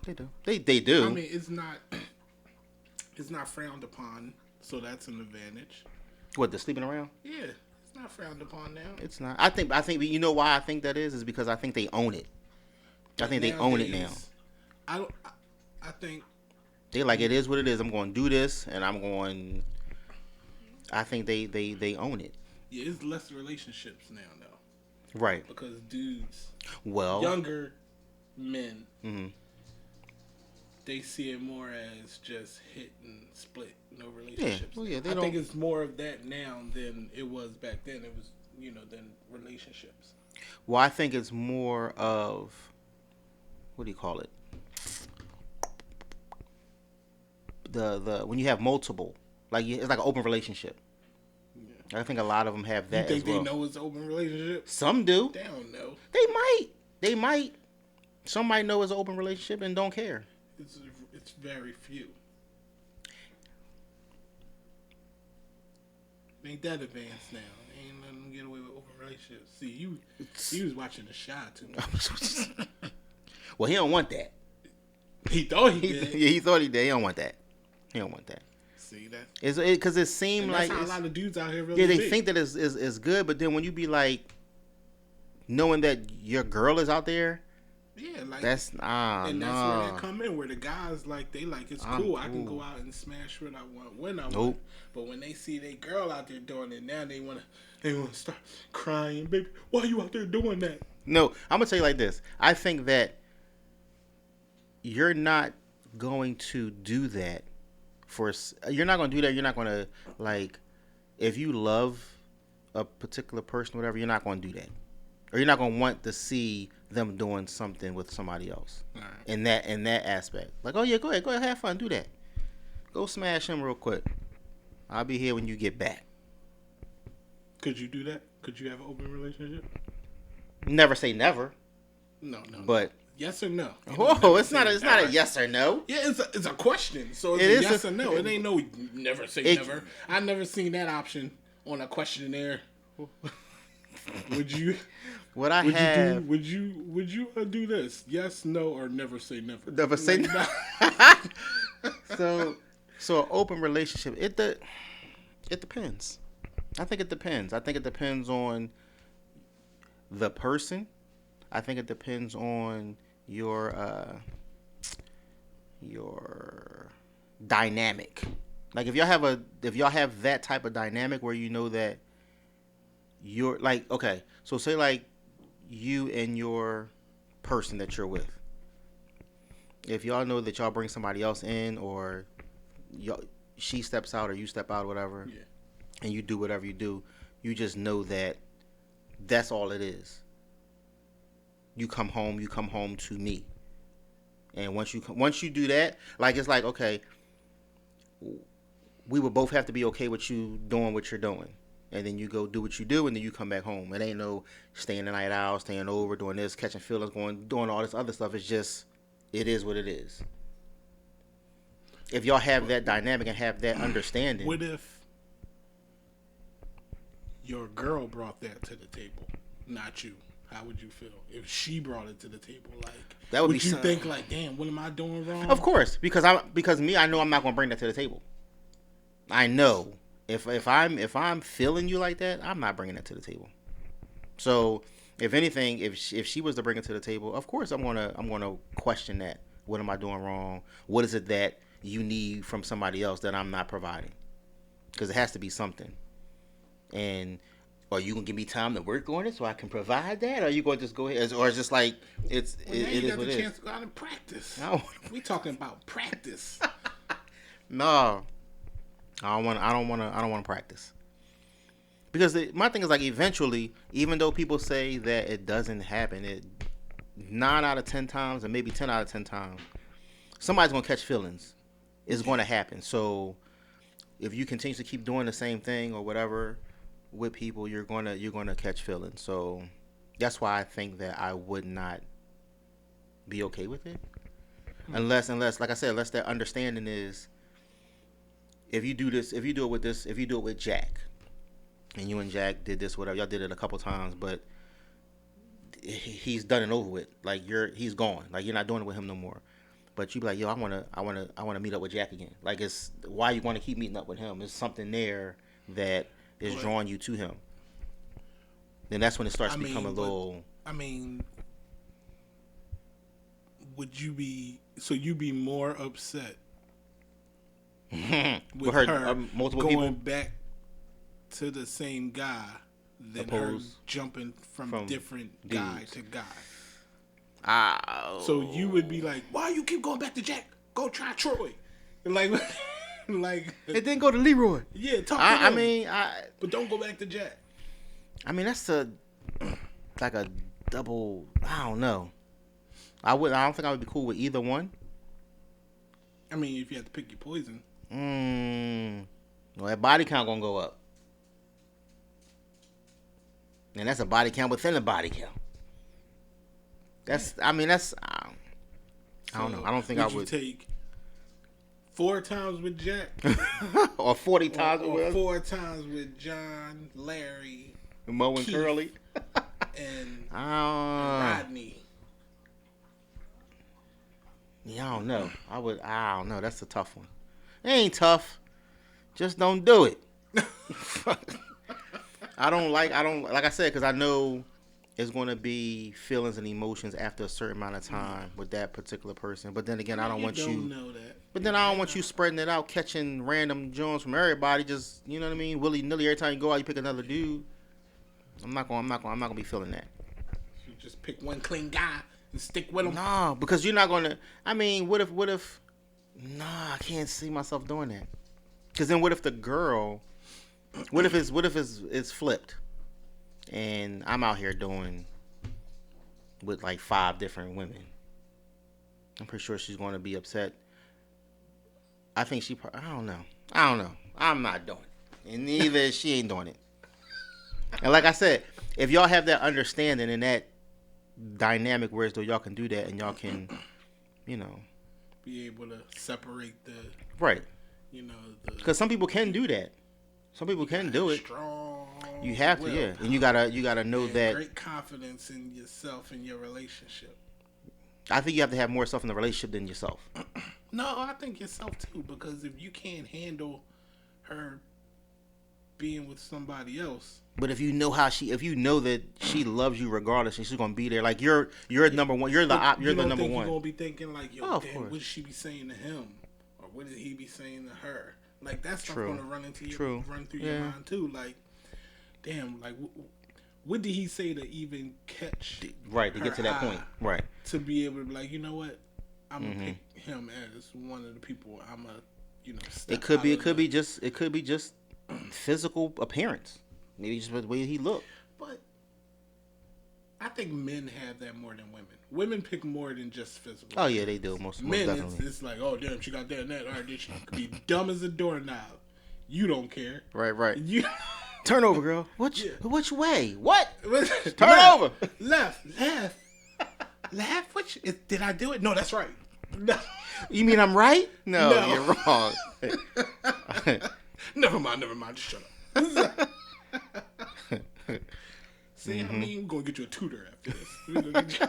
They do. I mean, it's not frowned upon, so that's an advantage. What, the sleeping around? Yeah, it's not frowned upon now. It's not. I think you know why I think that is because I think they own it. I think they own it now. I think they like it is what it is. I'm going to do this, and I'm going. I think they own it. Yeah, it's less relationships now, though. Right. Because dudes, younger men, they see it more as just hit and split, no Yeah, relationships. well, yeah, they I don't. think it's more of that now than it was back then. It was, than relationships. Well, I think it's more of what do you call it? The when you have multiple, like it's like an open relationship. Yeah. I think a lot of them have You that as think they well. know it's an open relationship? Some do. They don't know. They might. They might. Some might know it's an open relationship and don't care. It's very few. Ain't that advanced now? Ain't letting them get away with open relationships. See, you was watching The Shy too much. Well, he don't want that. He thought he did. Yeah, he thought he did. He don't want that. He don't want that. See that? It's because it seemed like that's how a lot of dudes out here really yeah, they be. think that is good, but then when you be like knowing that your girl is out there, yeah, like that's and that's where they come in, where the guys like they like it's cool. I can go out and smash what I want when I want. But when they see their girl out there doing it, now they wanna start crying, baby. Why are you out there doing that? No, I'm gonna tell you like this. I think that you're not going to do that you're not going to do that. You're not going to like if you love a particular person, whatever. You're not going to do that, or you're not going to want to see them doing something with somebody else. Right. In that aspect, like, oh yeah, go ahead, have fun, do that. Go smash him real quick. I'll be here when you get back. Could you do that? Could you have an open relationship? Never say never. No. But yes or no? Whoa, it's not a yes or no. Yeah, it's a question. So it's a yes or no. It ain't no never say never. I never seen that option on a questionnaire. Would you? What I have? Would you do this? Yes, no, or never say never. Never say no. So an open relationship. It depends. I think it depends. I think it depends on the person. I think it depends on your dynamic. Like if y'all have that type of dynamic where you know that you're like, okay, so say like you and your person that you're with. If y'all know that y'all bring somebody else in, or she steps out or you step out or whatever, yeah, and you do whatever you do, you just know that that's all it is. You come home to me. And once you do that, like it's like, okay, we would both have to be okay with you doing what you're doing. And then you go do what you do, and then you come back home. It ain't no staying the night out, staying over, doing this, catching feelings, doing all this other stuff. It's just, it is what it is. If y'all have that dynamic and have that understanding. What if your girl brought that to the table, not you? How would you feel if she brought it to the table? Like, that would you think like, damn, what am I doing wrong? Of course, because I know I'm not gonna bring that to the table. I know if I'm feeling you like that, I'm not bringing that to the table. So if anything, if she was to bring it to the table, of course I'm gonna question that. What am I doing wrong? What is it that you need from somebody else that I'm not providing? Because it has to be something. And are you gonna give me time to work on it so I can provide that? Or are you gonna just go ahead, or it's just like it is what it is? You got the chance to go out and practice. No. We talking about practice. No, I don't want to practice. Because my thing is like eventually, even though people say that it doesn't happen, 9 out of 10 times, or maybe 10 out of 10 times, somebody's gonna catch feelings. It's going to happen. So if you continue to keep doing the same thing or whatever with people, you're gonna catch feelings. So that's why I think that I would not be okay with it, unless like I said, unless that understanding is, if you do it with Jack, and you and Jack did this, whatever, y'all did it a couple times, but he's done and over with. Like he's gone. Like you're not doing it with him no more. But you be like, yo, I wanna meet up with Jack again. Like it's why you want to keep meeting up with him. There's something there that is drawing you to him. Then that's when it starts to become a little. I mean, would you be more upset with her multiple going people back to the same guy than her jumping from different guy to guy? Oh. So you would be like, why you keep going back to Jack? Go try Troy. Like, It didn't go to Leroy. Yeah, talk to him. I mean, but don't go back to Jack. I mean, that's like a double. I don't know. I don't think I would be cool with either one. I mean, if you had to pick your poison. Well, that body count gonna go up, and that's a body count within a body count. That's. I mean, that's. I don't know. I don't think I would take 4 times with Jack, or 40 times or 4 times with John, Larry, Mo, and Curly, and Rodney. Yeah, I don't know. I don't know. That's a tough one. It ain't tough. Just don't do it. I don't like I said, because I know it's going to be feelings and emotions after a certain amount of time with that particular person. But then again, I don't want you. Know that. But then I don't want you spreading it out, catching random joints from everybody. Just, you know what I mean, willy nilly. Every time you go out, you pick another dude. I'm not gonna be feeling that. You just pick one clean guy and stick with him. No, because you're not gonna. I mean, what if? Nah, I can't see myself doing that. Because then, what if the girl? What if it's flipped, and I'm out here doing with like 5 different women? I'm pretty sure she's going to be upset. I think I don't know. I'm not doing it, and neither she ain't doing it. And like I said, if y'all have that understanding and that dynamic, whereas though y'all can do that and y'all can, you know, be able to separate the right. You know, because some people can do that. Some people can do it. Strong. You have to, yeah, and you gotta know that. Great confidence in yourself and your relationship. I think you have to have more self in the relationship than yourself. No, I think yourself too, because if you can't handle her being with somebody else. But if you know if you know that she loves you regardless, and she's gonna be there, like you're number one. You're the number one. You're gonna be thinking like, yo, damn, what did she be saying to him, or what did he be saying to her? Like that stuff gonna run through your mind too. Like, damn, like what did he say to even catch? Right, to get to that point. Right, to be able to be like, you know what, I'm gonna pick him as one of the people. I'm a, you know. It could be just physical appearance. Maybe just the way he looked. But I think men have that more than women. Women pick more than just physical. Oh yeah, they do. Most men, definitely. It's like, oh damn, she got that and that. All right, she could be dumb as a doorknob. You don't care. Right. You turn over, girl. Which way? What? Turn over. Left. Which did I do it? No, that's right. No. You mean I'm right? No. You're wrong. Never mind. Just shut up. See, I mean, we're gonna get you a tutor after this.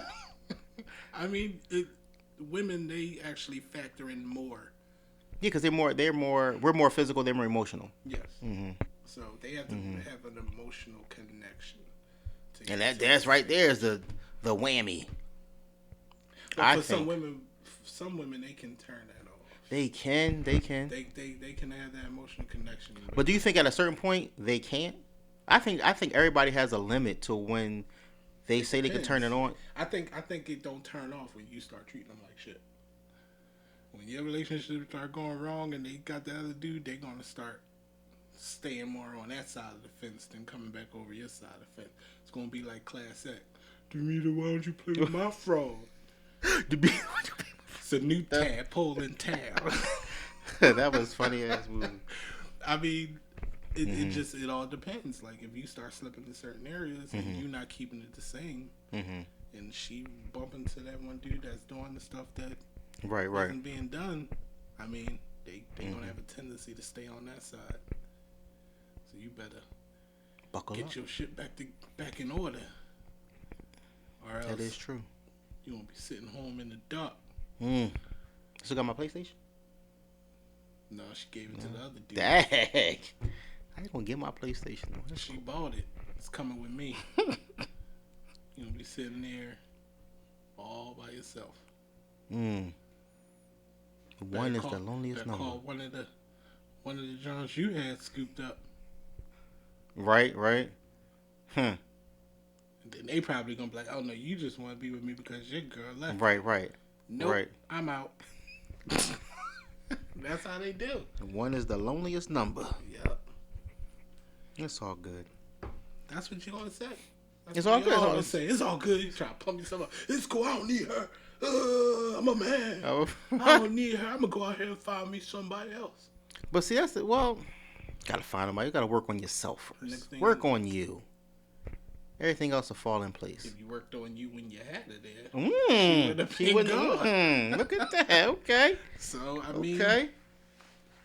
I mean, women, they actually factor in more. Yeah, because we're more physical. They're more emotional. Yes. So they have to have an emotional connection. And that's right there is the whammy. But for some women, they can turn that off. They can. They can have that emotional connection. But do you think at a certain point they can't? I think everybody has a limit to when they say they can turn it on. I think it don't turn off when you start treating them like shit. When your relationship start going wrong and they got the other dude, they're gonna start staying more on that side of the fence than coming back over your side of the fence. It's gonna be like Class Act. Demeter, why don't you play with my frog? It's a new tadpole in town. That was funny ass movie. I mean, it all depends. Like if you start slipping in certain areas and you're not keeping it the same, and she bump into that one dude that's doing the stuff that isn't being done, I mean, they gonna have a tendency to stay on that side. So you better get your shit back in order, or else that is true. You won't be sitting home in the dark. Still got my PlayStation? No, she gave it to the other dude. Dang. I ain't gonna get my PlayStation. She bought it. It's coming with me. You'll be sitting there all by yourself. One is the loneliest number. Call one of the Johns you had scooped up. Right. And then they probably gonna be like, oh no, you just want to be with me because your girl left. Right. Nope, I'm out. That's how they do. One is the loneliest number. Yep. It's all good. That's what you want to say. That's It's what all you good. always say. It's all good. You try to pump yourself up. It's cool. I don't need her. I'm a man. I don't need her. I'm going to go out here and find me somebody else. But see, that's it. Well, gotta find somebody. You gotta work on yourself first. Work on you. Everything else will fall in place. If you worked on you when you had her there, she would have been gone. Look at that. Okay. So, I mean,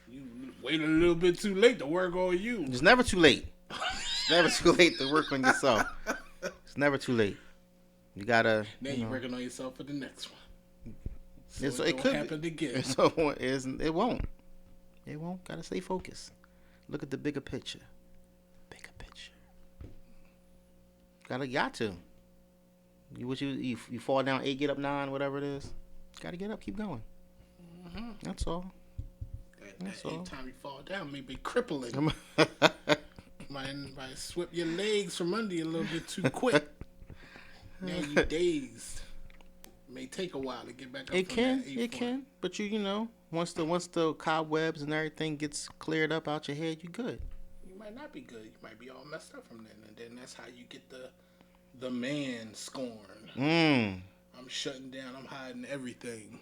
you waited a little bit too late to work on you. It's never too late. It's never too late to work on yourself. It's never too late. You gotta. Now you're working on yourself for the next one. So it could happen again. So it won't. It won't. Gotta stay focused. Look at the bigger picture. Bigger picture. Got to. You fall down 8, get up 9, whatever it is. Gotta get up, keep going. Mm-hmm. That's all. That's all. Time you fall down may be crippling. might sweep your legs from under you a little bit too quick. Now you dazed. It may take a while to get back up. It can. But you know, once the cobwebs and everything gets cleared up out your head, you good. You might not be good. You might be all messed up from then, and then that's how you get the man scorn. I'm shutting down. I'm hiding everything.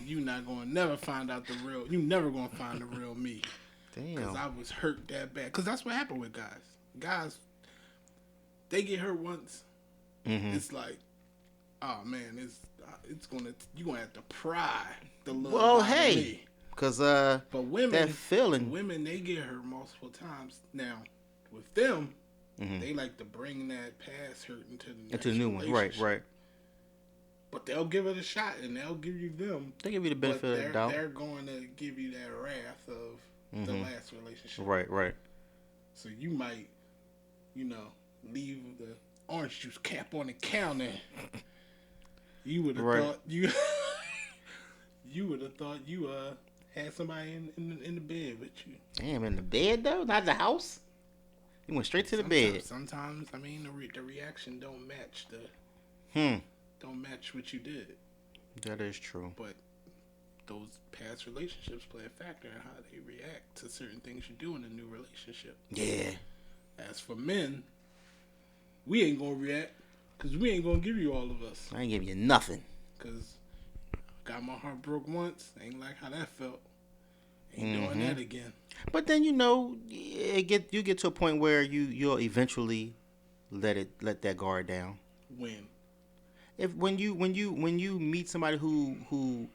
You never find out the real. You never gonna find the real me. Damn. Because I was hurt that bad. Because that's what happened with guys. Guys, they get hurt once. Mm-hmm. It's like, oh man, you're gonna have to pry the love out of me. Because but women, that feeling, women they get hurt multiple times. Now, with them, they like to bring that past hurt into the new one. Right. But they'll give it a shot, and they'll give you them. They give you the benefit of the doubt. They're going to give you that wrath of the last relationship. Right. So you might, leave the orange juice cap on the counter. You would have thought you had somebody in the bed with you. Damn, in the bed though, not the house. You went straight to the bed. Sometimes, I mean, the reaction don't match don't match what you did. That is true. But those past relationships play a factor in how they react to certain things you do in a new relationship. Yeah. As for men, we ain't gonna react because we ain't gonna give you all of us. I ain't giving you nothing. Because got my heart broke once. Ain't like how that felt. Ain't doing that again. But then you get to a point where you'll eventually let that guard down. When you meet somebody who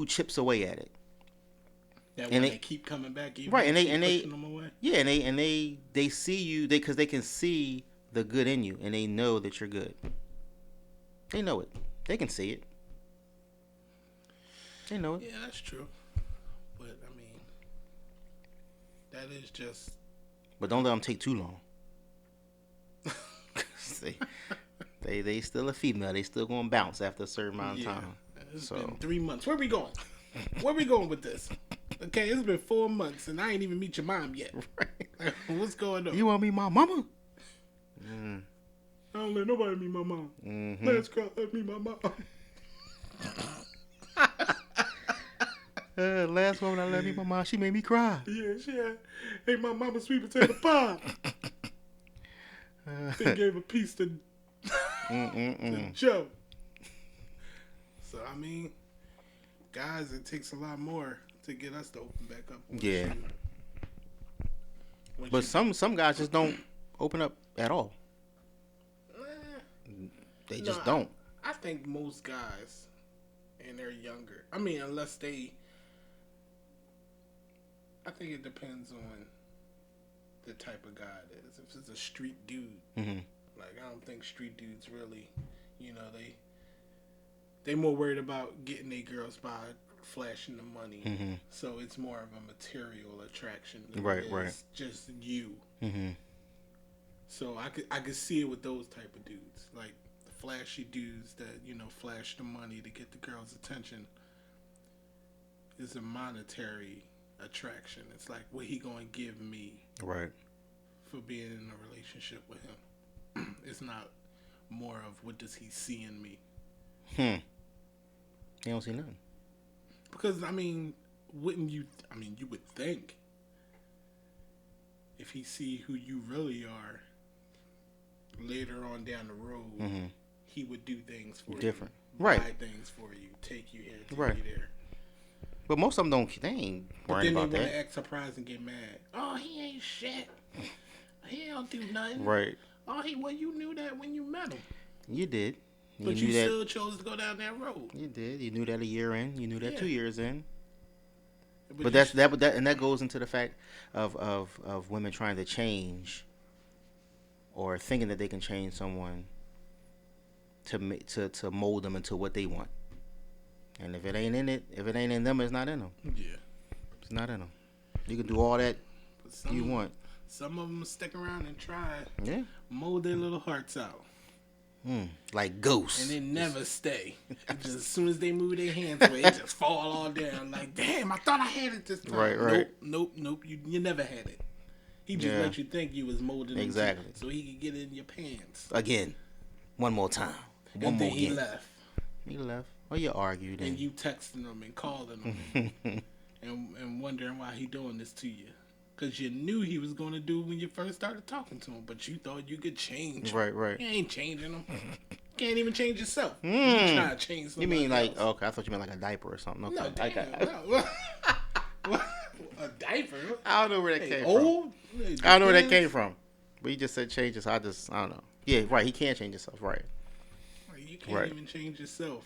chips away at it. That when they keep coming back, even right? And they pushing them away. Yeah, and they see you because they can see the good in you, and they know that you're good. They know it. They can see it. They know it. Yeah, that's true. But I mean, that is just. But don't let them take too long. See, they still a female. They still gonna bounce after a certain amount of time. It's been 3 months. Where we going? Where we going with this? Okay, it's been 4 months and I ain't even meet your mom yet. Right. What's going on? You want to meet my mama? I don't let nobody meet my mom. Last girl let me meet my mom. Last woman I let meet my mom, she made me cry. Yeah, she ate my mama sweet potato pie. They gave a piece to Joe. So, I mean, guys, it takes a lot more to get us to open back up. Yeah. But some guys just don't open up at all. They just don't. I think most guys, and they're younger. I mean, unless they... I think it depends on the type of guy it is. If it's a street dude, like, I don't think street dudes really, they more worried about getting their girls by flashing the money. So it's more of a material attraction than just you. So I could see it with those type of dudes, like the flashy dudes that flash the money to get the girl's attention. Is a monetary attraction. It's like what he gonna give me, right, for being in a relationship with him. It's not more of what does he see in me. He don't see nothing. Because I mean, wouldn't you? I mean, you would think if he see who you really are later on down the road, Mm-hmm. he would do things for Different. you, Right. buy things for you, take you here, take Right. you there. But most of them don't. They ain't But worrying then they about want to that. act surprised and get mad. Oh, he ain't shit. He don't do nothing. Right. Oh, well, you knew that when you met him. You did. But you knew that. still chose to go down that road. You did. You knew that a year in. You knew that Yeah. 2 years in. But that goes into the fact of women trying to change, or thinking that they can change someone to mold them into what they want. And if it ain't in them, it's not in them. Yeah. It's not in them. You can do all that But you want. Some of them stick around and try Yeah. mold their little hearts out. Like ghosts. And they never stay. Just as soon as they move their hands away, it just fall all down. Like, damn, I thought I had it this time. Right. Nope. You never had it. He just let you think you was molding exactly so he could get in your pants. Again. One more time. And then he left. He left. Or you argued. And you texting him and calling him and wondering why he doing this to you. Because you knew he was going to do when you first started talking to him, but you thought you could change him. Right. You ain't changing him. Can't even change yourself. You trying to change somebody You mean like, else. okay, I thought you meant like a diaper or something. Okay. No, damn, no. A diaper? I don't know where that came old? from. I don't know where that came from. But you just said change it, so I don't know. Yeah, right, he can't change himself, right. You can't even change yourself.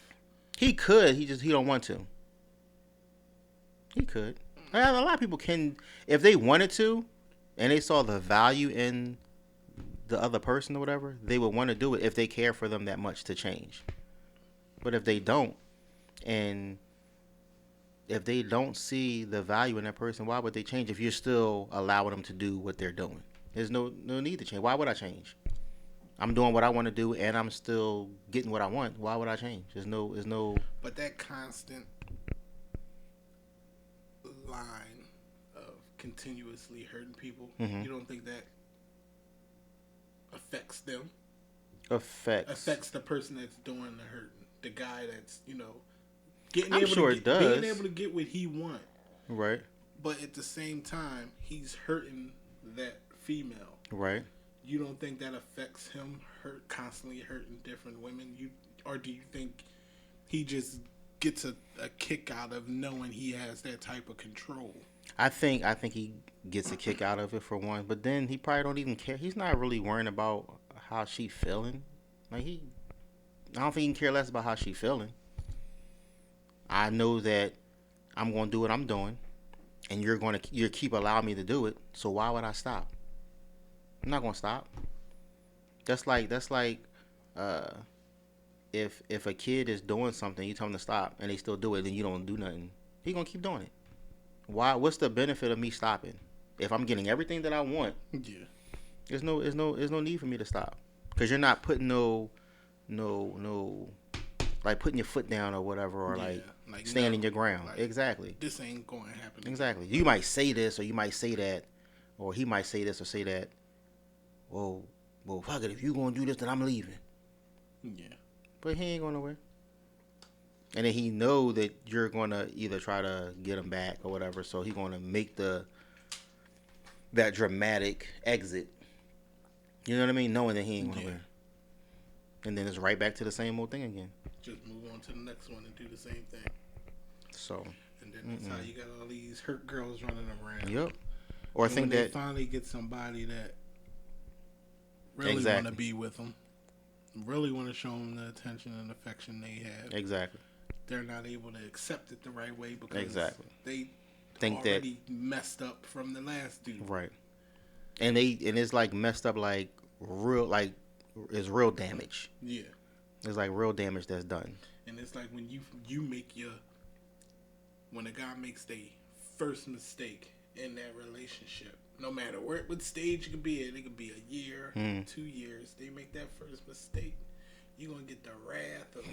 He could, he don't want to. He could. A lot of people can, if they wanted to, and they saw the value in the other person or whatever, they would want to do it if they care for them that much to change. But if they don't, and if they don't see the value in that person, why would they change if you're still allowing them to do what they're doing? There's no need to change. Why would I change? I'm doing what I want to do, and I'm still getting what I want. Why would I change? There's no. But that constant line of continuously hurting people, you don't think that affects them? Affects the person that's doing the hurting, the guy that's getting I'm able sure to it does. being able to get what he want, Right. But at the same time, he's hurting that female. Right. You don't think that affects him constantly hurting different women? Or do you think he just gets a kick out of knowing he has that type of control? I think he gets a kick out of it for one, but then he probably don't even care. He's not really worrying about how she feeling. Like I don't think he can care less about how she feeling. I know that I'm going to do what I'm doing, and you keep allowing me to do it. So why would I stop? I'm not going to stop. That's like if a kid is doing something, you tell them to stop, and they still do it, then you don't do nothing. He gonna keep doing it. Why? What's the benefit of me stopping? If I'm getting everything that I want, there's no need for me to stop. Because you're not putting no like putting your foot down or whatever, or like standing your ground. Like, exactly. This ain't going to happen. Exactly. You might say this, or you might say that, or he might say this or say that. Well, fuck it. If you gonna do this, then I'm leaving. Yeah. But he ain't going nowhere. And then he know that you're gonna either try to get him back or whatever, so he's gonna make that dramatic exit. You know what I mean? Knowing that he ain't going nowhere. And then it's right back to the same old thing again. Just move on to the next one and do the same thing. So. And then that's how you got all these hurt girls running around. Yep. Or and think when that they finally get somebody that really want to be with them, really want to show them the attention and affection they have. Exactly. They're not able to accept it the right way because they think already messed up from the last dude. Right. And it's like messed up like it's real damage. Yeah. It's like real damage that's done. And it's like when you make when a guy makes their first mistake in that relationship, no matter what stage it could be at, it could be a year, 2 years, they make that first mistake, you're going to get the wrath of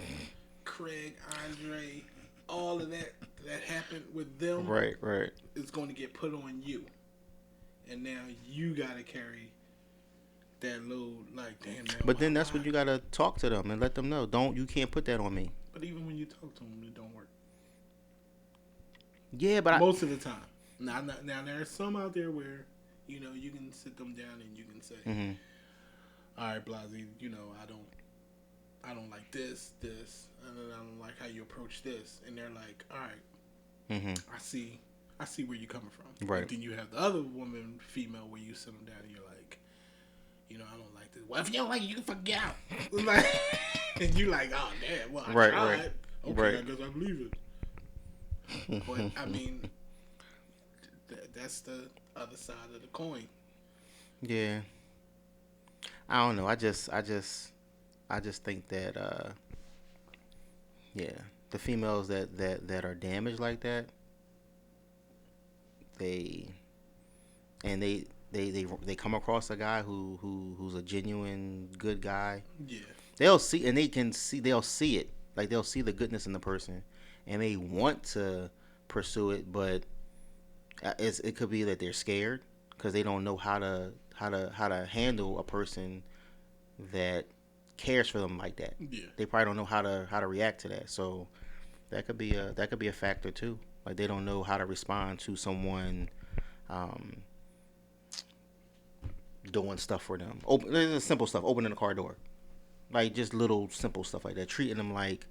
Craig, Andre, all of that happened with them. Right. It's going to get put on you. And now you got to carry that load like, damn. But then that's when you got to talk to them and let them know, you can't put that on me. But even when you talk to them, it don't work. Yeah, but most of the time. Now there's some out there where you can sit them down and you can say, mm-hmm. "All right, Blasey, I don't like this, and then I don't like how you approach this," and they're like, "All right, Mm-hmm. I see where you're coming from." Right. But then you have the other female, where you sit them down and you're like, I don't like this. Well, if you don't like it, you can fuck out. Like, and you're like, oh damn, well I tried. Right. Okay, right. I guess I believe it. But I mean, that's the other side of the coin. Yeah. I don't know. I just think that yeah, the females that are damaged like that, they come across a guy who's a genuine good guy. Yeah. They'll see it. Like they'll see the goodness in the person and they want to pursue it, but it could be that they're scared because they don't know how to handle a person that cares for them like that. Yeah. They probably don't know how to react to that. So that could be a factor too. Like they don't know how to respond to someone doing stuff for them. There's simple stuff, opening the car door. Like just little simple stuff like that. Treating them like,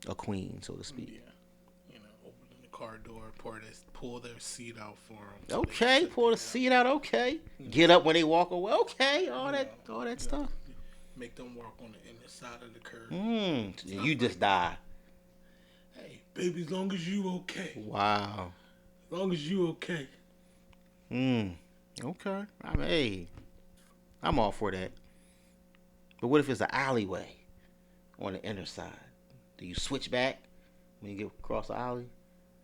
a queen, so to speak. Yeah. Opening the car door, pull their seat out for them. Okay, pull the seat out. Okay, get up when they walk away. Okay, all that stuff. Make them walk on the inner side of the curb. You just die. Hey, baby, as long as you okay. Wow. As long as you okay. Okay. I mean, hey, I'm all for that. But what if it's an alleyway on the inner side? Do you switch back when you get across the alley?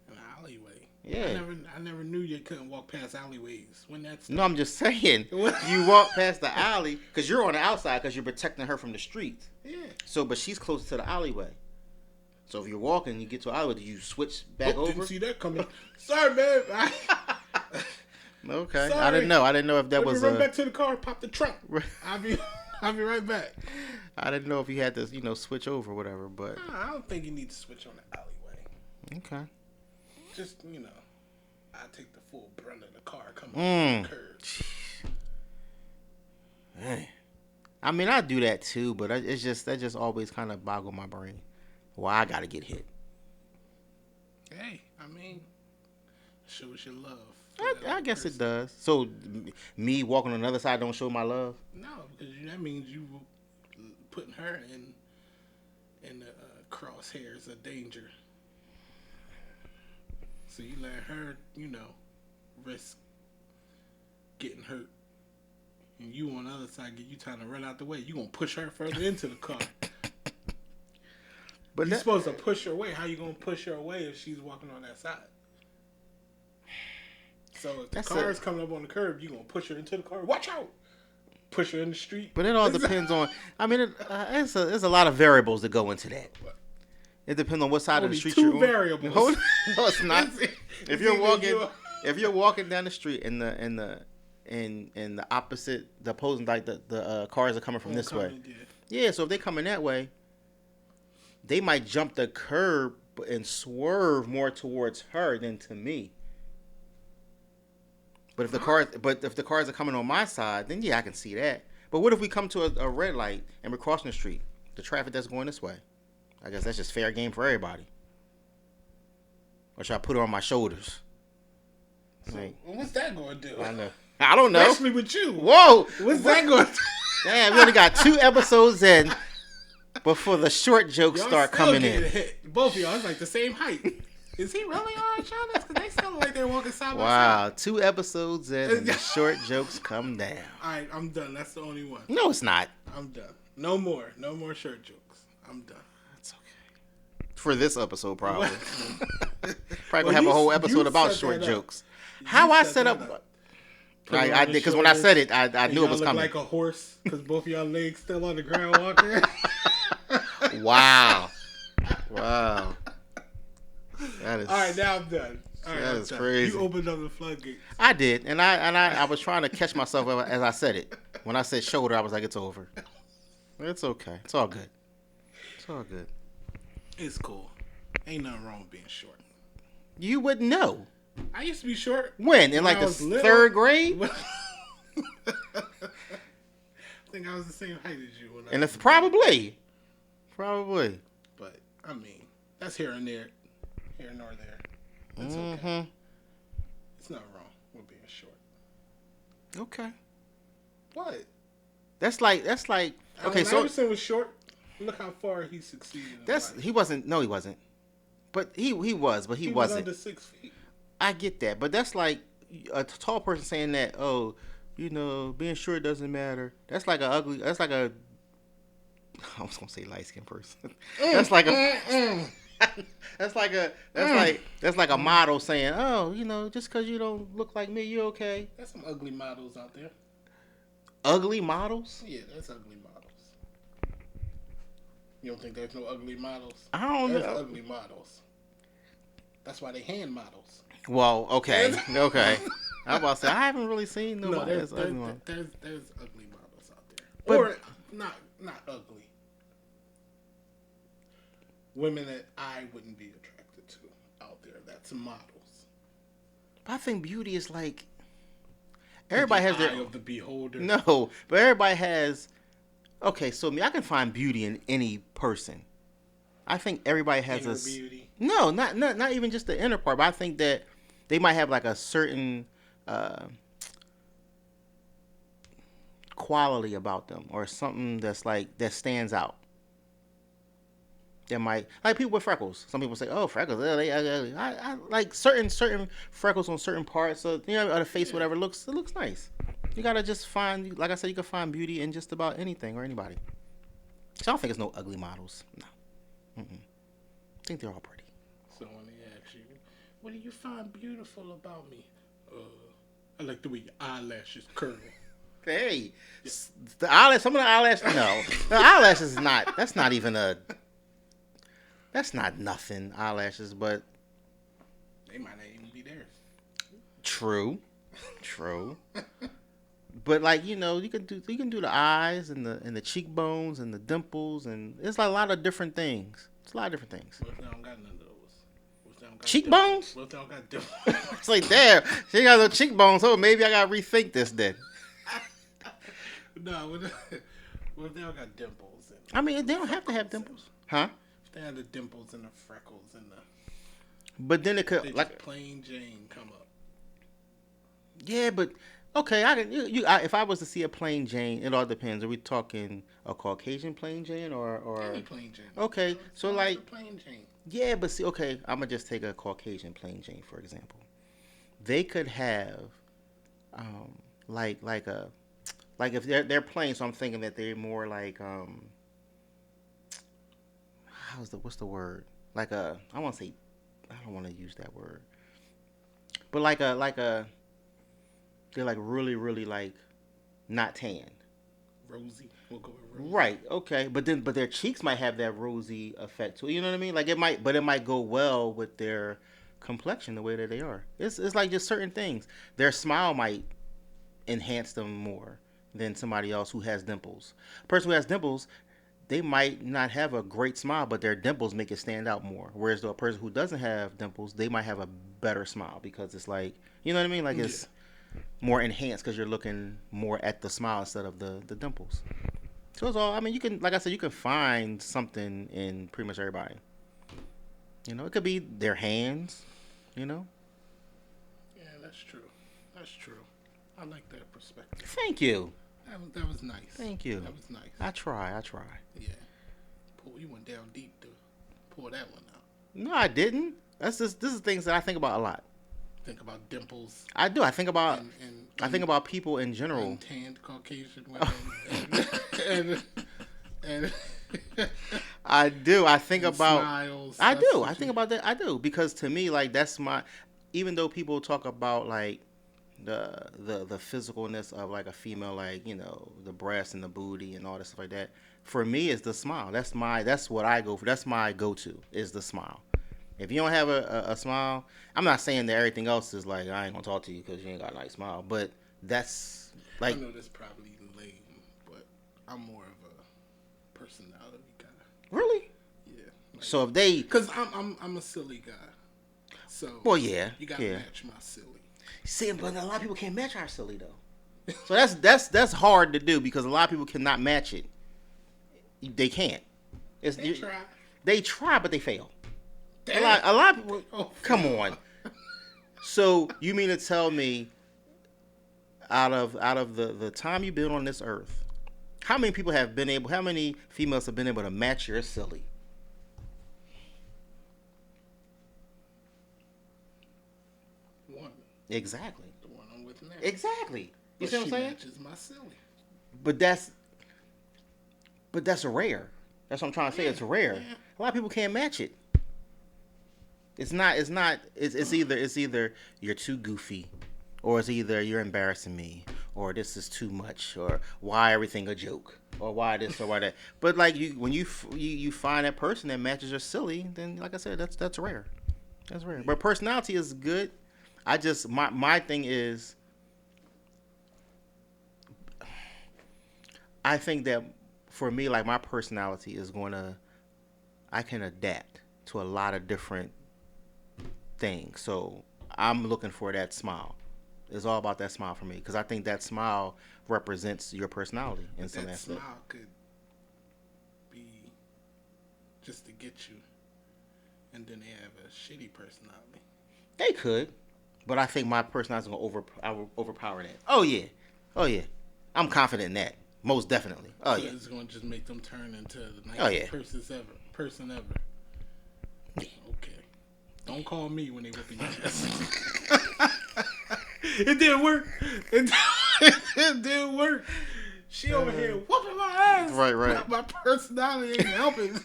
An alleyway? Yeah. I never knew you couldn't walk past alleyways. When that's no, I'm just saying. You walk past the alley because you're on the outside because you're protecting her from the street. Yeah. So, but she's closer to the alleyway. So if you're walking, you get to an alleyway. Do you switch back over? Didn't see that coming. Sorry, man. Okay. Sorry. I didn't know if that was run back to the car, pop the trunk. I'll be right back. I didn't know if you had to, switch over or whatever, but I don't think you need to switch on the alleyway. Okay. Just, I take the full brunt of the car coming off the curb. Man. I mean, I do that too, but that just always kind of boggle my brain. Why I gotta get hit? Hey, I mean, shows your love. I guess it does. So, me walking on the other side don't show my love? No, because that means you putting her in the crosshairs of danger. So you let her, risk getting hurt. And you on the other side, you trying to run out the way. You gonna push her further into the car. But you're supposed to push her away. How you gonna push her away if she's walking on that side? So if the car is coming up on the curb, you gonna push her into the car. Watch out! Push her in the street. But it all depends on. I mean, there's a lot of variables that go into that. It depends on what side of the street you're on. Two variables. No, it's not. If you're walking down the street and the opposite, the opposing, like the cars are coming from this way. Yeah, so if they coming that way, they might jump the curb and swerve more towards her than to me. But if the cars are coming on my side, then yeah, I can see that. But what if we come to a red light and we're crossing the street, the traffic that's going this way? I guess that's just fair game for everybody. Or should I put her on my shoulders? So, what's that going to do? I don't know. Especially with you. Whoa. What's that going to do? Damn, we only got 2 episodes in before the short jokes start coming in. Hit. Both of y'all, it's like the same height. Is he really on each other? Because they still look like they're walking side by side. Wow, 2 episodes in and the short jokes come down. All right, I'm done. That's the only one. No, it's not. I'm done. No more short jokes. I'm done. That's okay. For this episode, probably. Probably gonna have a whole episode about short jokes. How I set up. I did, because when I said it, I knew it was coming. Like a horse, because both of y'all legs still on the ground walking. Wow. That is, all right, now I'm done. That is crazy. You opened up the floodgates. I did, and I was trying to catch myself as I said it. When I said shoulder, I was like, it's over. It's okay. It's all good. It's all good. It's cool. Ain't nothing wrong with being short. You wouldn't know. I used to be short. When? In like the third grade? I think I was the same height as you. And it's probably. But, I mean, that's here and there. Here nor there. It's okay. Mm-hmm. It's not wrong with being short. Okay. What? That's like okay, so Iverson was short. Look how far he succeeded. He wasn't. No, he wasn't. But he was, but he wasn't. Was under 6 feet. I get that, but that's like a tall person saying that. Oh, being short doesn't matter. That's like a ugly. That's like a. I was gonna say light skinned person. That's like a. That's like a model saying, oh, just because you don't look like me, you okay. There's some ugly models out there. Ugly models? Yeah, there's ugly models. You don't think there's no ugly models? I don't know. There's ugly models. That's why they hand models. Well, okay. Okay. I was about to say, I haven't really seen nobody there's ugly. There's ugly models out there. But, or not ugly. Women that I wouldn't be attracted to out there. That's models. But I think beauty is like everybody has their eye of the beholder. No, but everybody has. Okay, so I can find beauty in any person. I think everybody has inner beauty. No, not even just the inner part. But I think that they might have like a certain quality about them, or something that's like that stands out. That might, like people with freckles. Some people say, "Oh, freckles." I like certain freckles on certain parts of of the face. Yeah. Whatever it looks nice. You gotta just find, like I said, you can find beauty in just about anything or anybody. So I don't think there's no ugly models. No, I think they're all pretty. So when they ask you, "What do you find beautiful about me?" I like the way your eyelashes curl. Hey, yeah. The eyelash. Some of the eyelashes. No, the eyelashes is not. That's not even a. That's not nothing, eyelashes, but they might not even be theirs. True. But like you can do the eyes and the cheekbones and the dimples, and it's like a lot of different things. It's a lot of different things. What if they don't got none of those? Cheekbones? What if they don't got dimples? It's like, damn, she got no cheekbones, so maybe I gotta rethink this then. No, what if they don't got dimples? I mean, they don't have to have dimples, huh? They had the dimples and the freckles and the. But then it could they like plain Jane come up. Yeah, but okay, if I was to see a plain Jane, it all depends. Are we talking a Caucasian plain Jane or any plain Jane? Okay, so like plain Jane. Yeah, but see, okay, I'm gonna just take a Caucasian plain Jane for example. They could have, like if they're plain, so I'm thinking that they're more like what's the word? I want to say, I don't want to use that word, but they're like really, really like not tan. Rosy. We'll go with rosy. Right. Okay. But their cheeks might have that rosy effect too. You know what I mean? Like it might go well with their complexion the way that they are. It's like just certain things. Their smile might enhance them more than somebody else who has dimples. A person who has dimples, they might not have a great smile, but their dimples make it stand out more. Whereas a person who doesn't have dimples, they might have a better smile because it's like, you know what I mean? Like it's more enhanced because you're looking more at the smile instead of the dimples. So it's all, I mean, you can, like I said, you can find something in pretty much everybody. It could be their hands, Yeah, that's true. I like that perspective. Thank you. That was nice. Thank you. That was nice. I try. Yeah. You went down deep to pull that one out. No, I didn't. This is things that I think about a lot. Think about dimples. I do. I think about I think about people in general. Tanned Caucasian women. and I do. I think about smiles. I do. I think about that. I do, because to me, like, that's my, even though people talk about like the physicalness of like a female, like, the breast and the booty and all that stuff like that, for me it's the smile. That's what I go for. That's my go-to, is the smile. If you don't have a smile, I'm not saying that everything else is like, I ain't gonna talk to you because you ain't got a nice smile, but that's like, I know that's probably lame, but I'm more of a personality kind of. Really? Yeah, So if they, because I'm a silly guy, so well, yeah, you gotta yeah. match my silly. See, but a lot of people can't match our silly though. So that's hard to do because a lot of people cannot match it. They can't. They try. They try, but they fail. Damn. A lot of people. Oh, Come on. So you mean to tell me, out of the time you've been on this earth, how many people have been able? How many females have been able to match your silly? One. Exactly. The one I'm with now. Exactly. You But see what I'm saying? Matches my silly. But that's rare. That's what I'm trying to say. It's rare. Yeah. A lot of people can't match it. It's not. It's either you're too goofy, or it's either you're embarrassing me, or this is too much, or why everything a joke, or why this or why that. But like when you find that person that matches your silly, then like I said, that's rare. That's rare. But personality is good. I just my thing is, I think that for me, like my personality is I can adapt to a lot of different things. So I'm looking for that smile. It's all about that smile for me because I think that smile represents your personality in some that aspect. Smile could be just to get you, and then they have a shitty personality. They could, but I think my personality is gonna overpower that. Oh yeah, I'm confident in that. Most definitely. Oh So yeah. it's gonna just make them turn into the nicest person ever. Yeah. Okay. Don't call me when they whipping your chest. It didn't work. It didn't work. She over here whooping my ass. Right. My personality ain't helping.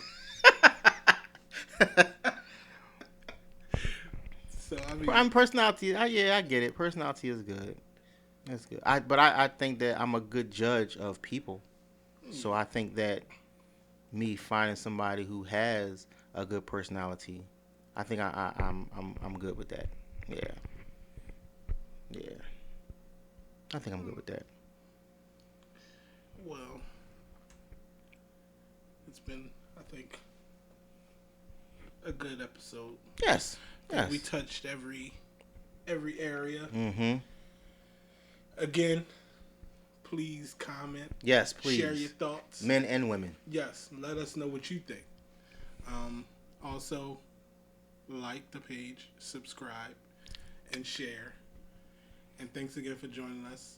So I'm personality. Yeah, I get it. Personality is good. That's good. I think that I'm a good judge of people. So I think that me finding somebody who has a good personality, I think I'm good with that. Yeah. I think I'm good with that. well, it's been, I think, a good episode. Yes. We touched every area. Mm-hmm. Again, please comment. Yes, please. Share your thoughts. Men and women. Yes, let us know what you think. Also, like the page, subscribe, and share. And thanks again for joining us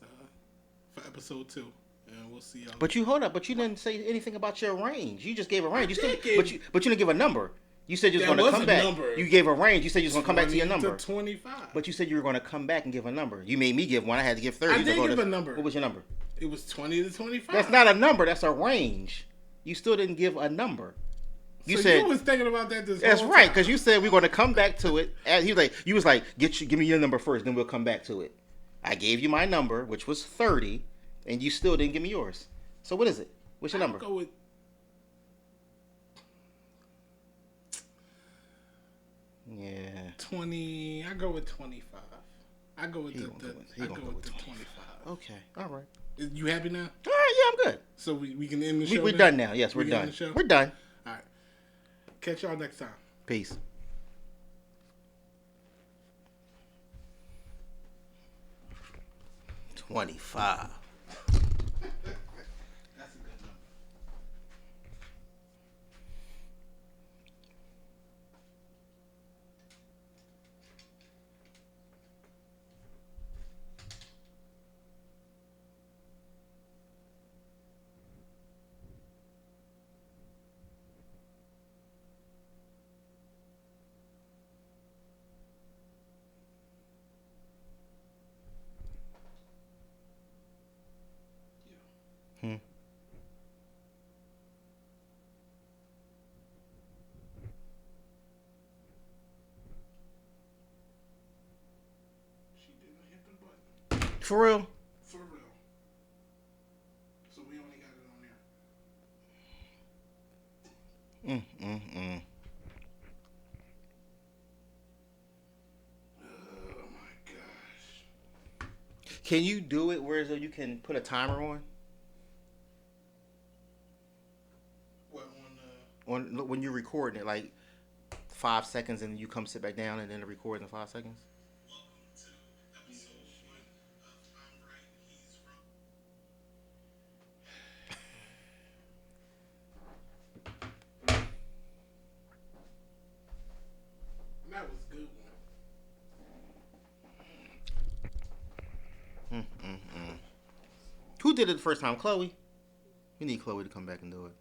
for episode 2. And we'll see y'all. But you hold up. But you didn't say anything about your range. You just gave a range. But you didn't give a number. You said you was going to come back. Number. You gave a range. You said you was going to come back to your number. To 25. But you said you were going to come back and give a number. You made me give one. I had to give 30. I did give a number. What was your number? It was 20 to 25. That's not a number. That's a range. You still didn't give a number. You said you was thinking about that this that's whole right time. because you said we're going to come back to it. And you was like, give me your number first, then we'll come back to it. I gave you my number, which was 30, and you still didn't give me yours. So what is it? What's your number? Go with. Yeah. 20. I go with 25. I go with the 25. Okay. All right. You happy now? All right. Yeah, I'm good. So we can end the show. We're done now. Yes, we're done. We're done. All right. Catch y'all next time. Peace. $25. She didn't hit the button. For real? For real. So we only got it on there. Oh my gosh. Can you do it where you can put a timer on? What when you're recording it, like 5 seconds, and you come sit back down, and then it records in 5 seconds. That was a good Mm-mm-mm. Who did it the first time? Chloe. We need Chloe to come back and do it.